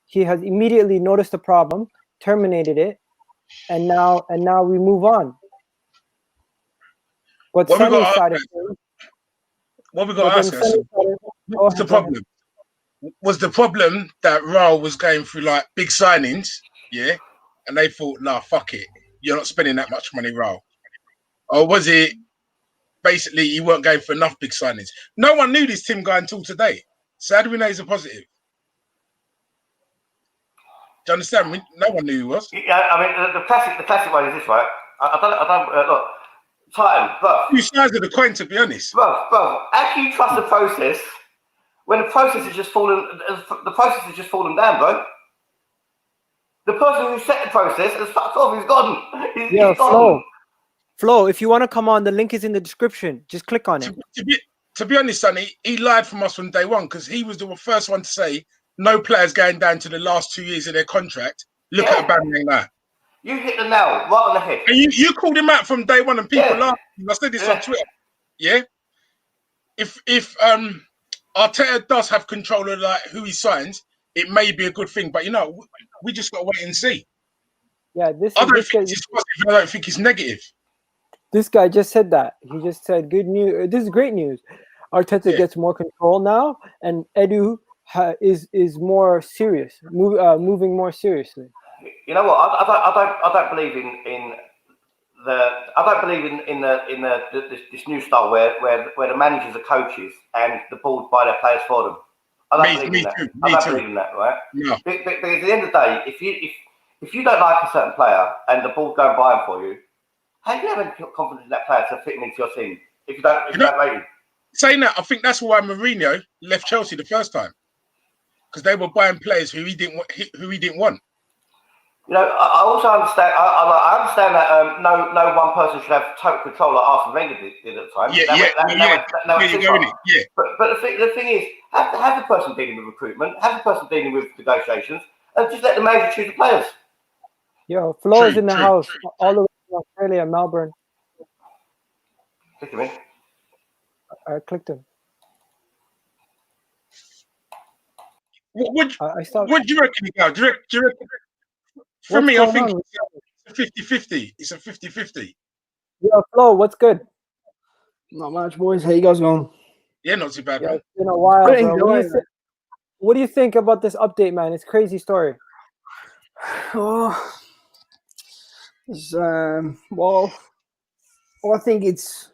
A: He has immediately noticed the problem, terminated it, and now we move on. What we got to ask ourselves?
D: What's the problem? Was the problem that Raul was going through like big signings, yeah, and they thought, nah, fuck it, you're not spending that much money, Raul? Or was it basically you weren't going for enough big signings? No one knew this Tim guy until today. So how do we know he's a positive? Do you understand? No one knew who he was.
C: Yeah, I mean the classic one is this, right? I don't look. Titan, bro.
D: Two sides of the coin, to be honest.
C: Bro, how can you trust the process when the process is just falling? The process is just falling down, bro. The person who set the process has fucked off. He's gone. He's gone.
A: Flo, if you want to come on, the link is in the description. Just click on it.
D: To be honest, Sonny, he lied from us from day one because he was the first one to say no players going down to the last 2 years of their contract. Look at Aubameyang now.
C: You hit the nail right on the head.
D: And you called him out from day one, and people laughed. I said this on Twitter. Yeah. If Arteta does have control of like who he signs, it may be a good thing. But we just got to wait and see.
A: Yeah,
D: I don't think it's positive. I don't think it's negative.
A: This guy just said that. He just said, "Good news. This is great news. Arteta gets more control now, and Edu is more serious, moving more seriously."
C: You know what? I don't believe this new style where the managers are coaches and the board buy their players for them. I don't believe in that. I don't believe in that, right?
D: No.
C: Because at the end of the day, if you don't like a certain player and the board go and buy him for you, how do you have any confidence in that player to fit him into your team if you don't rate him?
D: Saying that, I think that's why Mourinho left Chelsea the first time, because they were buying players who he didn't want.
C: I also understand. I understand that no one person should have total control like Arsene Wenger did at the time. But the thing is, have the person dealing with recruitment, have the person dealing with negotiations, and just let the manager choose the players.
A: Yo, Flo is in the house, all the way from Australia, Melbourne.
C: Click him in.
A: I clicked him.
D: What do you reckon, Miguel? Do you reckon? For me, I think it's a 50-50. It's a 50-50.
A: Yo, Flo, what's good?
E: Not much, boys. How you guys going?
D: Yeah, not too bad, man.
A: It's been a while, bro. What do you think about this update, man? It's a crazy story.
E: Well, I think it's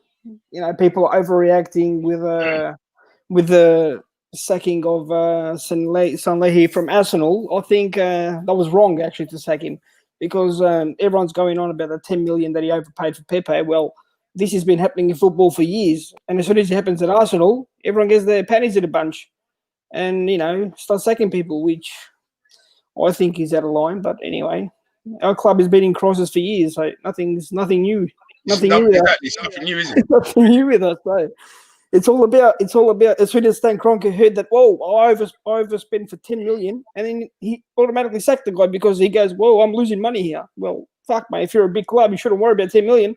E: people are overreacting with the sacking of Sanllehi from Arsenal. I think that was wrong actually to sack him, because everyone's going on about the 10 million that he overpaid for Pepe. Well, this has been happening in football for years, and as soon as it happens at Arsenal, everyone gets their panties in a bunch and start sacking people, which I think is out of line. But anyway, our club has been in crisis for years, so nothing new. Nothing new with us.
D: It's nothing new, is it?
E: Nothing new with us, so it's all about. As soon as Stan Kroenke heard that, whoa, I overspent for 10 million, and then he automatically sacked the guy because he goes, whoa, I'm losing money here. Well, fuck, mate. If you're a big club, you shouldn't worry about 10 million.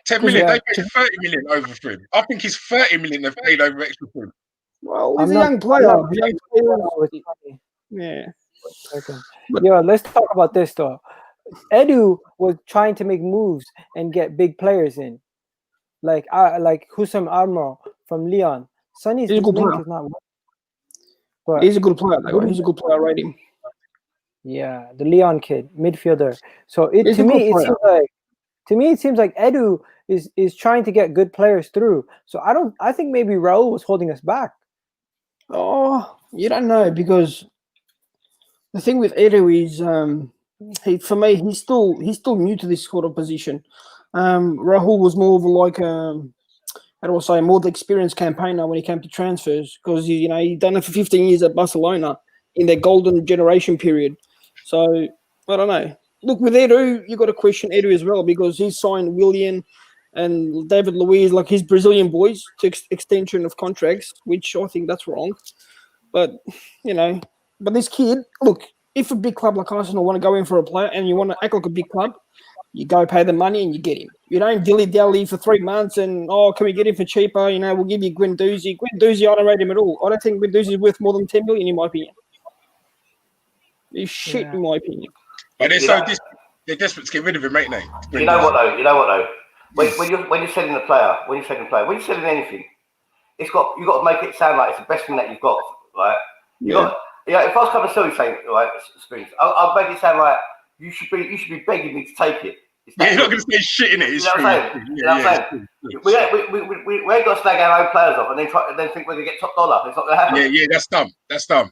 D: 10 million. They paid 30 million over for him. I think it's 30 million they've paid over extra for him.
E: Well, he's a young player. Yeah.
A: Yo, let's talk about this though. Edu was trying to make moves and get big players in, like Husam Armo from Lyon. Sonny's link is not working. But
E: he's a good player. He's a good player. I rate him.
A: Yeah, the Lyon kid, midfielder. So to me it seems like Edu is trying to get good players through. So I think maybe Raul was holding us back.
E: Oh, you don't know, because the thing with Edu is for me he's still new to this sort of position. Raul was more of more the experienced campaigner when he came to transfers, because he'd done it for 15 years at Barcelona in their golden generation period. So I don't know. Look, with Edu, you got to question Edu as well, because he signed Willian and David Luiz, like his Brazilian boys, to extension of contracts, which I think that's wrong. But but this kid, look, if a big club like Arsenal want to go in for a player and you want to act like a big club, you go pay the money and you get him. You don't dilly-dally for 3 months and, can we get him for cheaper? We'll give you Guendouzi. Guendouzi, I don't rate him at all. I don't think Guendouzi is worth more than 10 million, in my opinion. He's shit, in my opinion.
D: But they're desperate to get rid of him, ain't they?
C: You know what though? When you're selling a player, when you're selling anything, you got to make it sound like it's the best thing that you've got, right? If I was coming to sell you something, right, Springs, I'll make it sound like you should be begging me to take it.
D: You're not going to say shit in it.
C: You know what I'm saying? We ain't got to snag our own players off and then think we're going to get top dollar. It's not going to happen.
D: Yeah, that's dumb.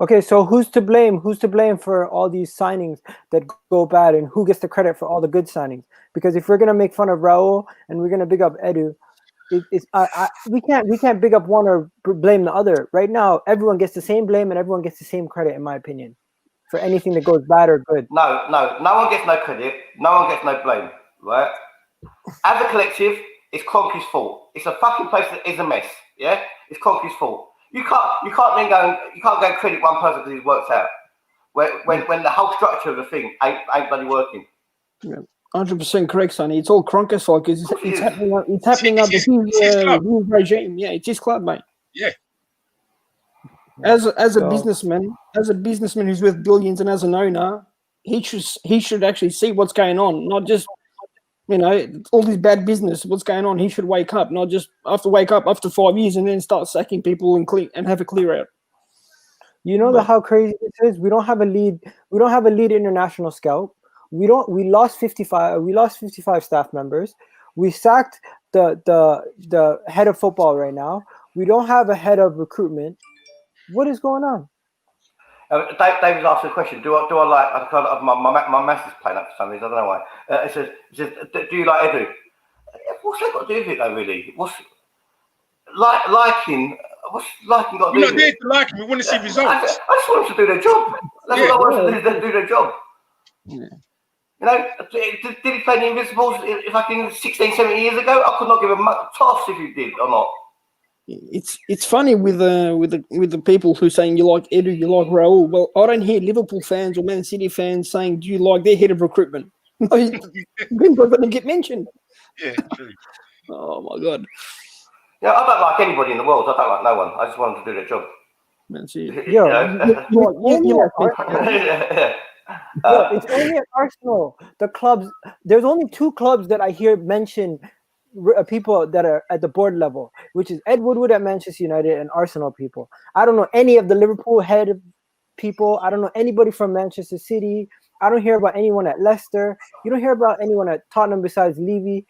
A: Okay, so who's to blame? Who's to blame for all these signings that go bad, and who gets the credit for all the good signings? Because if we're gonna make fun of Raul and we're gonna big up Edu, we can't big up one or blame the other. Right now, everyone gets the same blame and everyone gets the same credit, in my opinion, for anything that goes bad or good.
C: No one gets no credit. No one gets no blame. Right? As a collective, it's Kroenke's fault. It's a fucking place that is a mess. Yeah, it's Kroenke's fault. You can't go and credit one person because he works out. When the whole structure of the thing ain't bloody working.
E: Yeah, 100% correct, Sonny. It's all Kroenke's fault because it's happening under his regime. Yeah, it's his club, mate.
D: Yeah.
E: As a
A: So-
E: businessman, who's worth billions, and as an owner, he should actually see what's going on, not just all this bad business. What's going on? He should wake up, not just wake up after 5 years and then start sacking people and have a clear out.
A: You know how crazy this is? We don't have a lead. We don't have a lead international scout. We lost 55. We lost 55 staff members. We sacked the head of football right now. We don't have a head of recruitment. What is going on?
C: David's asked a question. Do I like? My maths is playing up for some reason. I don't know why. It says, do you like Edu? What's that got to do with it though? Really? What's liking? What's liking got to do
D: We're not
C: with
D: there
C: it?
D: to like him. We want to see
C: I
D: results.
C: just want them to do their job. That's what I want them to do their job.
E: Yeah.
C: You know, did he play the Invincibles fucking 16, 17 years ago? I could not give a toss if he did or not.
E: It's funny with the people who saying you like Edu, you like Raul. Well, I don't hear Liverpool fans or Man City fans saying, do you like their head of recruitment? No, they're going to get mentioned.
D: Yeah, true.
E: Oh my God.
C: Yeah, I don't like anybody in the world. I don't like no one. I just want them to do their job.
E: Man City.
A: Yo, it's only at Arsenal. The clubs. There's only two clubs that I hear mention people that are at the board level, which is Ed Woodward at Manchester United and Arsenal people. I don't know any of the Liverpool head people. I don't know anybody from Manchester City. I don't hear about anyone at Leicester. You don't hear about anyone at Tottenham besides Levy.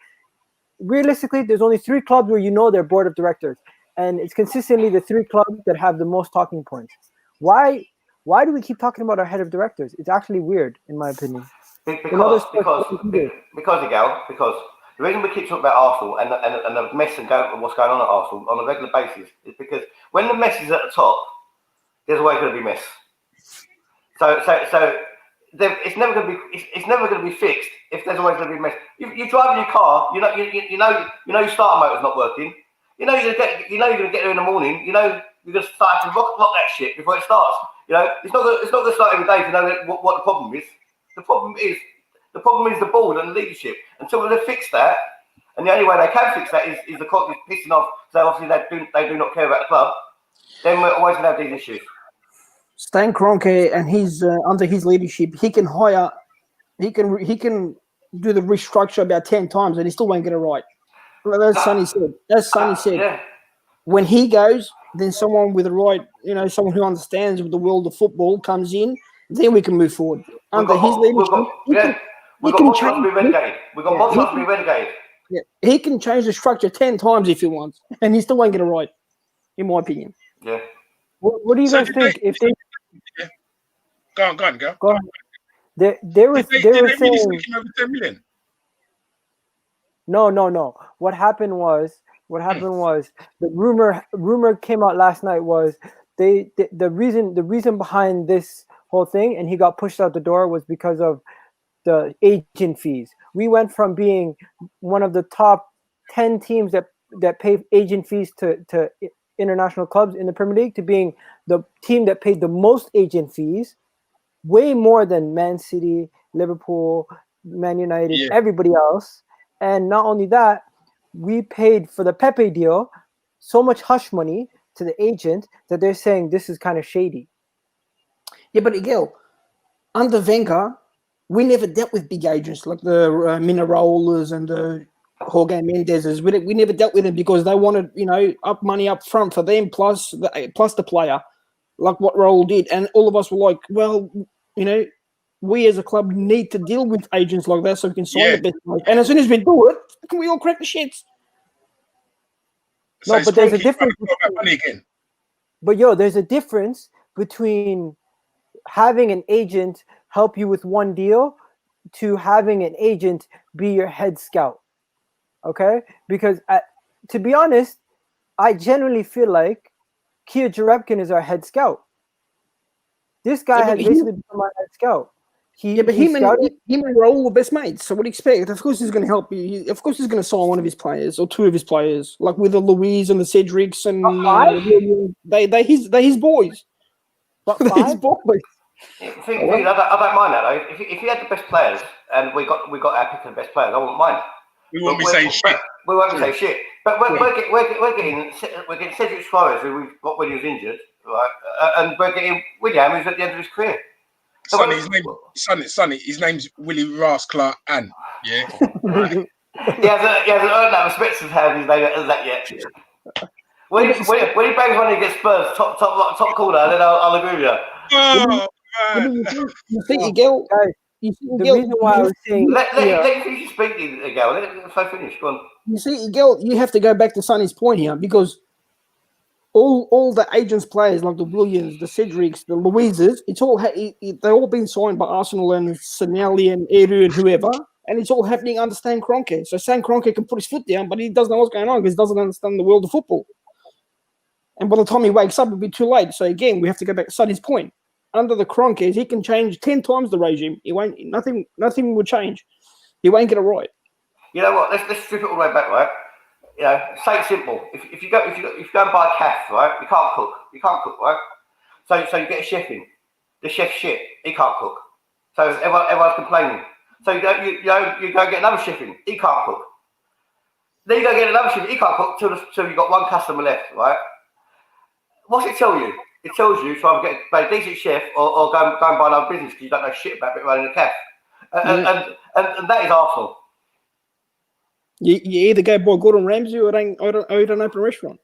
A: Realistically, there's only three clubs where you know their board of directors, and it's consistently the three clubs that have the most talking points. Why do we keep talking about our head of directors? It's actually weird, in my opinion.
C: Because the reason we keep talking about Arsenal and the mess and what's going on at Arsenal on a regular basis is because when the mess is at the top, there's always going to be mess. So it's never going to be fixed if there's always going to be mess. You drive in your car, you know your starter motor's not working. You're going to get there in the morning. You're going to start to rock that shit before it starts. It's not going to start every day to know what the problem is. The problem is the board and the leadership. Until they fix that, and the only way they can fix that is the club is pissing off. So obviously they do not care about the club. Then we're always going to have these issues.
E: Stan Kroenke and his under his leadership, he can do the restructure about 10 times and he still won't get it right. As Sonny said.
C: Yeah.
E: When he goes, then someone with the right, someone who understands the world of football comes in, then we can move forward. Under his leadership,
C: we've got Moshas to be relegated. We've got Moshas to be relegated.
E: Yeah, he can change the structure 10 times if he wants, and he still won't get it right, in my opinion.
C: Yeah.
A: What do you guys think? If they
D: Go on.
A: Go ahead. They were
D: really
A: saying
D: stick him over 10 million?
A: No. What happened was the rumor came out last night was the reason behind this whole thing, and he got pushed out the door, was because of the agent fees. We went from being one of the top 10 teams that pay agent fees to international clubs in the Premier League to being the team that paid the most agent fees, way more than Man City, Liverpool, Man United, everybody else. And not only that, we paid for the Pepe deal so much hush money to the agent that they're saying this is kind of shady.
E: Yeah, but Miguel, under Wenger, we never dealt with big agents like the Minarolas and the Jorge Mendez's. We never dealt with them because they wanted, up money up front for them plus the player, like what Raul did. And all of us were like, well, we as a club need to deal with agents like that so we can sign the best players. And as soon as we do it, can we all crack the shits?
D: So
A: no, but there's a difference.
D: Money again.
A: But there's a difference between having an agent help you with one deal to having an agent be your head scout. Okay? Because to be honest, I genuinely feel like Kia Jarepkin is our head scout. This guy has basically become our head scout.
E: Him and Raul were best mates. So what do you expect? Of course he's going to help you. Of course he's going to sign one of his players or two of his players, like with the Louise and the Cedrics and they're his boys.
A: But
E: they're his boys.
C: I don't mind that though. If you had the best players and we got our pick of the best players, I wouldn't mind.
D: We won't be saying shit.
C: We won't be saying shit. But we're getting Cedric Suarez, who we got when he was injured, right? And we're getting William, who's at the end of his career. So
D: Sonny, his name's Willie Ross Clark Ann. Yeah. Right.
C: he hasn't earned that respect to have his name as that yet. When he bangs one, he gets Spurs top corner. Then I'll agree with you.
D: Oh man!
E: You see, Igel.
A: Guys, the reason why I was saying
C: let you finish speaking, Igel. Let it finish. Go on.
E: You see, Igel, you have to go back to Sonny's point here because all the agents players like the Williams, the Cedrics, the Louises, it's all they've all been signed by Arsenal and Sanllehi and Eru and whoever, and it's all happening under Stan Kroenke. So Stan Kroenke can put his foot down, but he doesn't know what's going on because he doesn't understand the world of football. And by the time he wakes up, it'll be too late. So again, we have to go back to Sonny's point. Under the Kroenkes, he can change 10 times the regime. He won't. Nothing will change. He won't get it right.
C: You know what? Let's strip it all the way back, right? You know, say it simple. If you go and buy a calf, right? You can't cook, right? So you get a chef in. The chef's shit. He can't cook. So everyone's complaining. So you go get another chef in. He can't cook. Then you go get another chef. He can't cook till you've got one customer left, right? What's it tell you? It tells you to either get a decent chef or go and buy another business because you don't know shit about running a calf. And that is Arsenal.
E: You either go buy Gordon Ramsay or don't open a restaurant.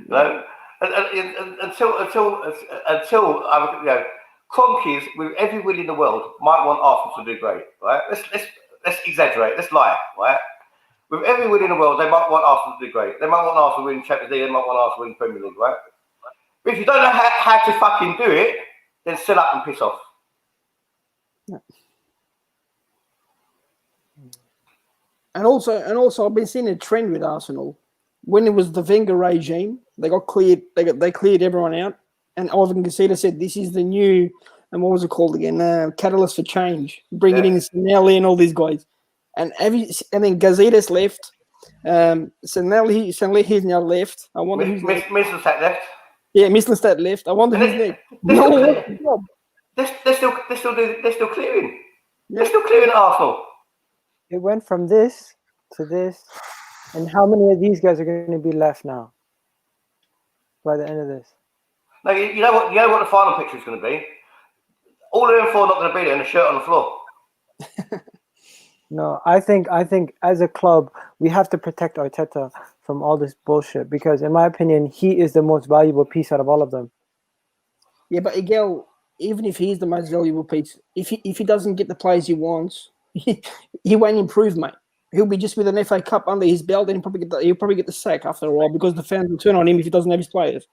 C: No, until Kroenkes with every will in the world might want Arsenal to do great, right? Let's exaggerate, let's lie, right? With every will in the world, they might want Arsenal to do great. They might want Arsenal to win Champions League. They might want Arsenal to win Premier League, right? But if you don't know how to fucking do it, then sell up and piss off.
E: Yeah. And also, I've been seeing a trend with Arsenal. When it was the Wenger regime, they got cleared. They cleared everyone out, and Ivan Gazeta said, "This is the new." And what was it called again? Catalyst for change. Bringing in Sanllehi and all these guys. And then Gazetas left. Sanllehi's now left. I wonder who's next.
C: Mislintat left.
E: Yeah, Mislintat left. I wonder who's next.
C: They're still clearing. They're still clearing Arsenal.
A: it went from this to this, and how many of these guys are going to be left now by the end of this?
C: No, you know what the final picture is going to be. All of them four are not going to be there in a shirt on the floor.
A: No, I think as a club we have to protect Arteta from all this bullshit because, in my opinion, he is the most valuable piece out of all of them.
E: Yeah, but Igel, even if he's the most valuable piece, if he doesn't get the players he wants, he won't improve, mate. He'll be just with an FA Cup under his belt, and he'll probably get the sack after a while because the fans will turn on him if he doesn't have his players.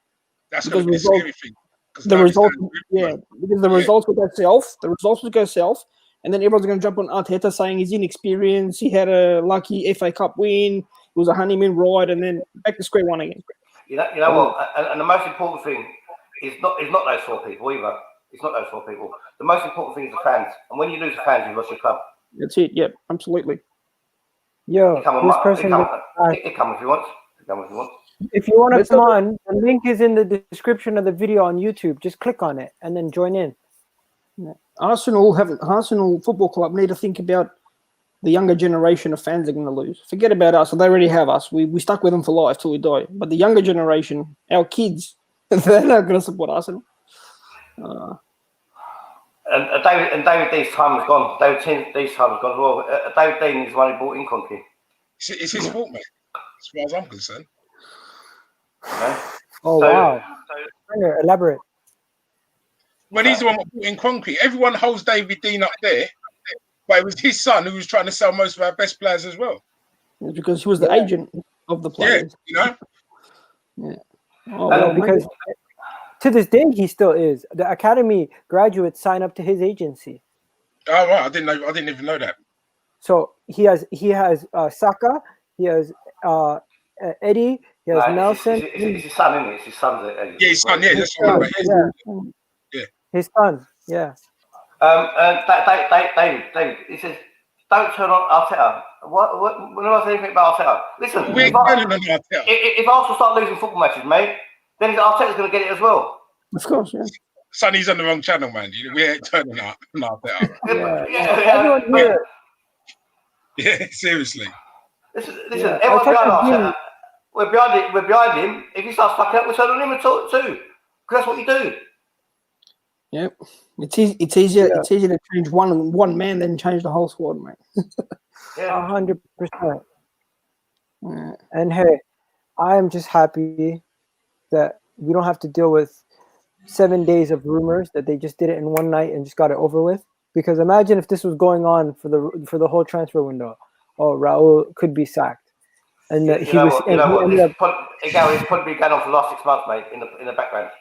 D: That's going to be a scary thing.
E: The results, because the results will go south. The results will go south. And then everyone's going to jump on Arteta saying he's inexperienced. He had a lucky FA Cup win. It was a honeymoon ride, and then back to square one again.
C: You know what? And the most important thing is not those four people either. It's not those four people. The most important thing is the fans. And when you lose the fans, you lost your club.
E: That's it. Yep, absolutely.
A: Yo, this person.
C: Come if you want.
A: If you want to come on, the link is in the description of the video on YouTube. Just click on it and then join in.
E: Arsenal Football Club need to think about the younger generation of fans are going to lose. Forget about us. They already have us. We stuck with them for life till we die. But the younger generation, our kids, they're not going to support Arsenal.
C: And David Dean's time is gone. David Dean's time is gone as well. David Dean is the one who brought in Kroenke.
D: It's his fault, mate. As far as I'm concerned.
C: Okay.
A: Oh, wow. Elaborate.
D: Well, he's the one that brought in Kroenke. Everyone holds David Dean up there, but it was his son who was trying to sell most of our best players as well.
E: It's because he was the agent of the players.
D: Yeah,
E: Yeah.
A: Oh, well, because to this day he still is. The academy graduates sign up to his agency.
D: Oh, right. I didn't even know that.
A: So he has Saka. He has Eddie. He has Nelson.
C: It's his son, isn't it? It's his son.
D: Yeah, his son. Yeah, that's what I'm
A: His son, yeah.
C: David, he says, don't turn on Arteta. When I say anything about Arteta, listen, if Arsenal start losing football matches, mate, then Arteta's going to get it as well.
E: Of course, yeah.
D: Sonny's on the wrong channel, man. We ain't turning on Arteta. Yeah, seriously.
C: Listen, everyone's going on Arteta. We're behind it. We're behind him. If he starts fucking up, we'll turn on him and talk too. Because that's what you do.
E: Yep. It's easier. It's easier to change one man than change the whole squad, mate.
A: 100%. And hey, I am just happy that we don't have to deal with 7 days of rumors that they just did it in one night and just got it over with. Because imagine if this was going on for the whole transfer window. Oh, Raul could be sacked, and
C: He's probably going on for the last 6 months, mate, in the background.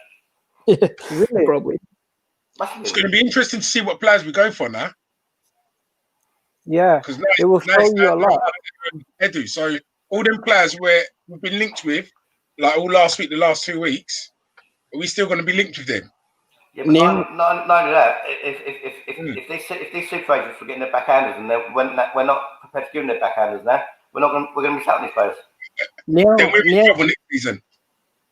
A: Really?
E: Probably.
D: It's going to be interesting to see what players we go for now.
A: Yeah,
D: because
A: it will show you a lot.
D: Edu, so all them players we've been linked with, like all last week, the last 2 weeks, are we still going to be linked with them?
C: Yeah, but not only that, if these super agents are getting their backhanders and we're not prepared to give them their backhanders now, we're going to miss out on these players.
E: Now,
D: next season.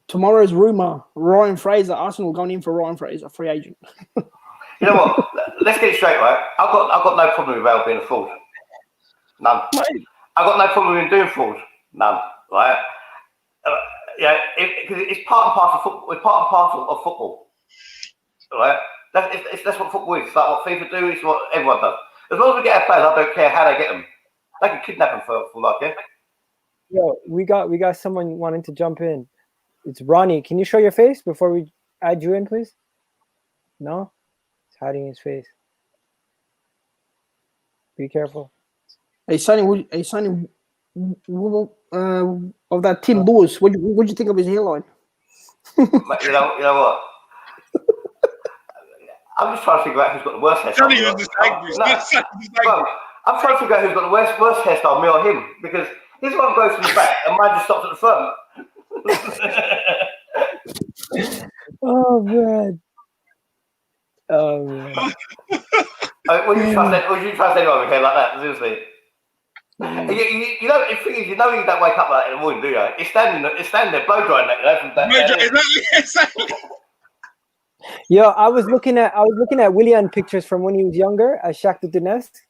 E: Tomorrow's rumor: Ryan Fraser, Arsenal going in for Ryan Fraser, free agent.
C: You know what? Let's get it straight, right? I've got no problem with Raul being a fraud. None. I've got no problem with him doing fraud. None. Right? Because it's part and parcel of football. It's part and parcel of football. Right? That's what football is. It's like what FIFA do. It's what everyone does. As long as we get our players, I don't care how they get them. They can kidnap them for like it.
A: Yo, we got someone wanting to jump in. It's Ronnie. Can you show your face before we add you in, please? No? He's hiding his face. Be careful.
E: Hey, Sonny, of that Tim Lewis, what do you think of his hairline?
C: You know what? I'm just trying to figure out who's got the worst hairstyle. I'm trying to figure out who's got the worst hairstyle, me or him, because his one goes from the back and mine just stops at the front.
A: Oh man.
C: Would you trust anyone with hair like that? Seriously. You know, the thing is, you don't wake up like that in the morning, do you? It's standing there, blow drying that, from that.
D: Exactly.
A: Yo, I was looking at Willian pictures from when he was younger at Shakhtar Donetsk.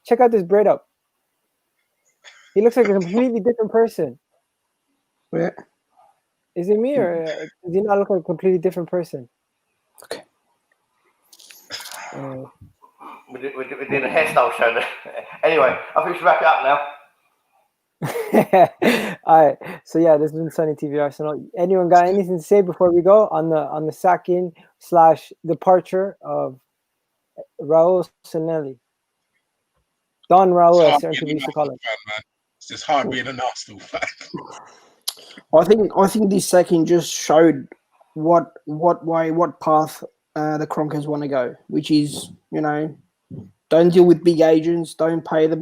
A: Check out this braid up. He looks like a completely different person.
E: Yeah.
A: Is it me or does he not look like a completely different person?
E: Okay.
C: We're doing a hairstyle show now. Anyway, I think we should wrap it up now.
A: All right. So yeah, this has been Sonny TV Arsenal. Anyone got anything to say before we go on the sacking / departure of Raul Sanllehi? Don Raul, as certain people used to call him.
D: It's just hard being an Arsenal fan.
E: I think this sacking just showed what path the Kroenkes want to go, which is, don't deal with big agents, don't pay the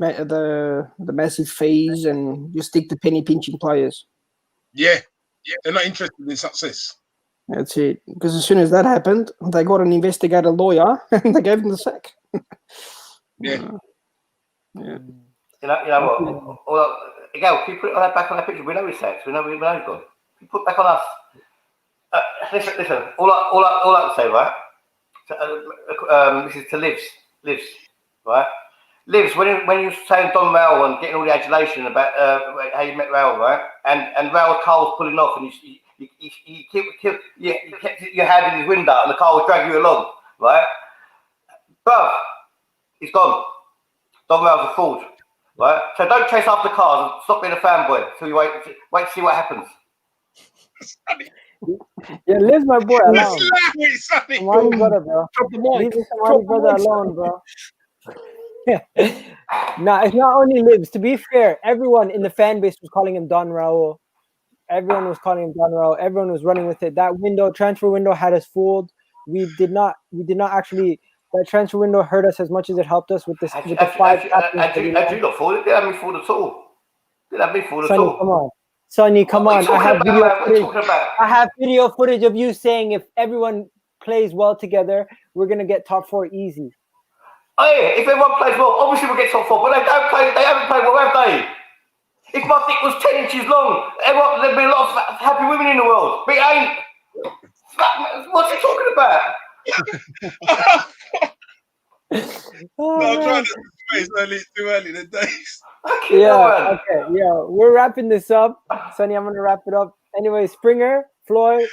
E: massive fees, and just stick to penny pinching players.
D: Yeah, they're not interested in success.
E: That's it. Because as soon as that happened, they got an investigator lawyer and they gave him the sack.
D: Yeah.
C: You know what? Again, if you put it back on that picture, we know he's sacked. We know he's gone. If you put it back on us. Listen. All I can say, right? This is to Lives, right? Lives, when you were saying Don Raul and getting all the adulation about how you met Raul, right? And Raul's car was pulling off, and you kept your hand in his window, and the car would drag you along, right? Bruv, he's gone. Don Raul's a fraud, right? So don't chase after cars and stop being a fanboy until you wait to see what happens.
A: Yeah, leave my boy alone.
D: Sonny.
A: Somali brother, bro. Leave the Somali brother alone, bro. Nah, it's not only Libs. To be fair, everyone in the fan base was calling him Don Raul. Everyone was calling him Don Raul. Everyone was running with it. That transfer window had us fooled. We did not actually. That transfer window hurt us as much as it helped us with this. With the 5
C: you not fooled it? They haven't fooled at all. They haven't fooled at all.
A: Come on. Sonny, come on. I have video footage of you saying if everyone plays well together, we're going to get top 4 easy.
C: Oh yeah, if everyone plays well, obviously we'll get top 4, but they haven't played well, have they? If my dick was 10 inches long, there'd be a lot of happy women in the world. But it ain't. What's he talking about?
A: Oh,
D: No, I'm
A: man.
D: trying to space early. It's too early in the days.
A: Yeah, okay, yeah. We're wrapping this up. Sonny, I'm gonna wrap it up. Anyway, Springer, Floyd.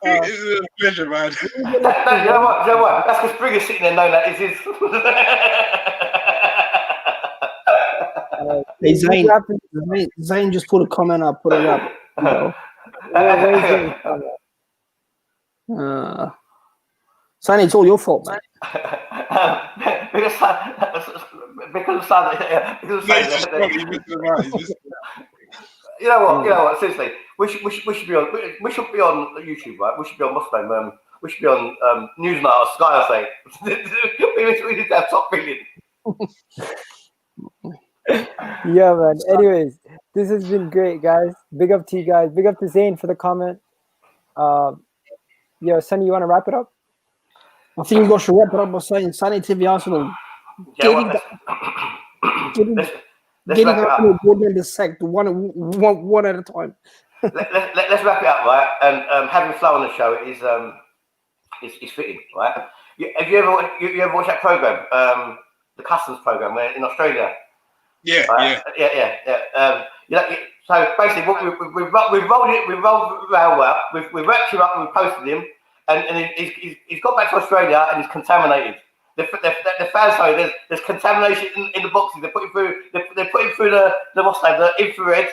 D: It's a pleasure, man.
C: You know what? That's because Springer's sitting there knowing that is his.
E: Hey, Zane just put a comment up. Put it up.
A: Where's it?
E: Sonny, it's all your fault, man.
C: because you know what? Seriously, we should be on YouTube, right? We should be on what's the name? We should be on Newsnight or Sky, I say. we need to have top billion.
A: Yeah, man. Anyways, this has been great, guys. Big up to you guys. Big up to Zane for the comment. Yeah, Sonny, you want to wrap it up?
E: I think you guys should wrap it up by saying Sonny TV Arsenal. Getting Arsenal board members sacked one at a time.
C: Let's wrap it up, right? And having Flo on the show is fitting, right? Have you ever watched that program, the Customs program, where in Australia?
D: Yeah,
C: right? Yeah. So basically, what we've rolled Raul up, we've wrapped him up, and we've posted him, and he's got back to Australia and he's contaminated. The fans say there's contamination in the boxes. They're putting through the infrared,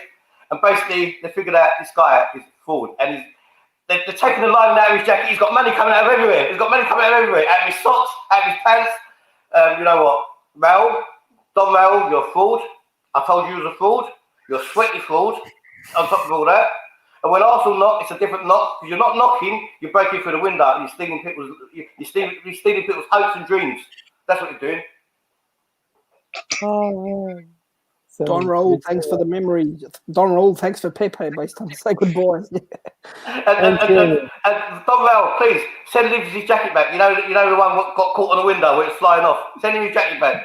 C: and basically they figured out this guy is fraud, and they're taking the line out of his jacket. He's got money coming out of everywhere. Out of his socks, out of his pants. You know what, Raul? Don Raul, you're a fraud. I told you he was a fraud. You're a sweaty fraud. On top of all that. And when Arsenal knock, it's a different knock. You're not knocking, you're breaking through the window and you're stealing people's hopes and dreams. That's what you're doing.
A: Oh, man.
E: Don Raul, thanks for the memory. Don Raul, thanks for Pepe. Based on say goodbye.
C: and Don Raul, please send him his jacket back. You know the one that got caught on the window where it's flying off. Send him his jacket back.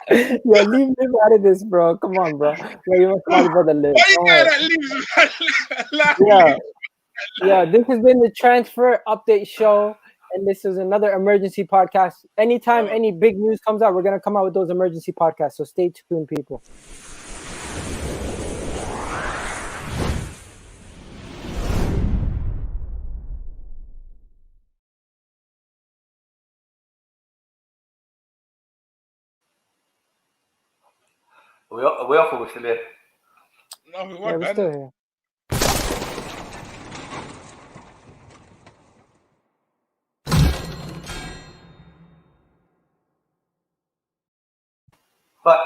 A: Yeah, leave Liv out of this, bro. Come on, bro. Yeah, you must call about the Liv.
D: Why you guy that leaves?
A: Yeah. This has been the Transfer Update Show, and this is another emergency podcast. Anytime any big news comes out, we're gonna come out with those emergency podcasts. So stay tuned, people.
C: We off or we're still here?
D: No,
A: Yeah, we're still here.
C: But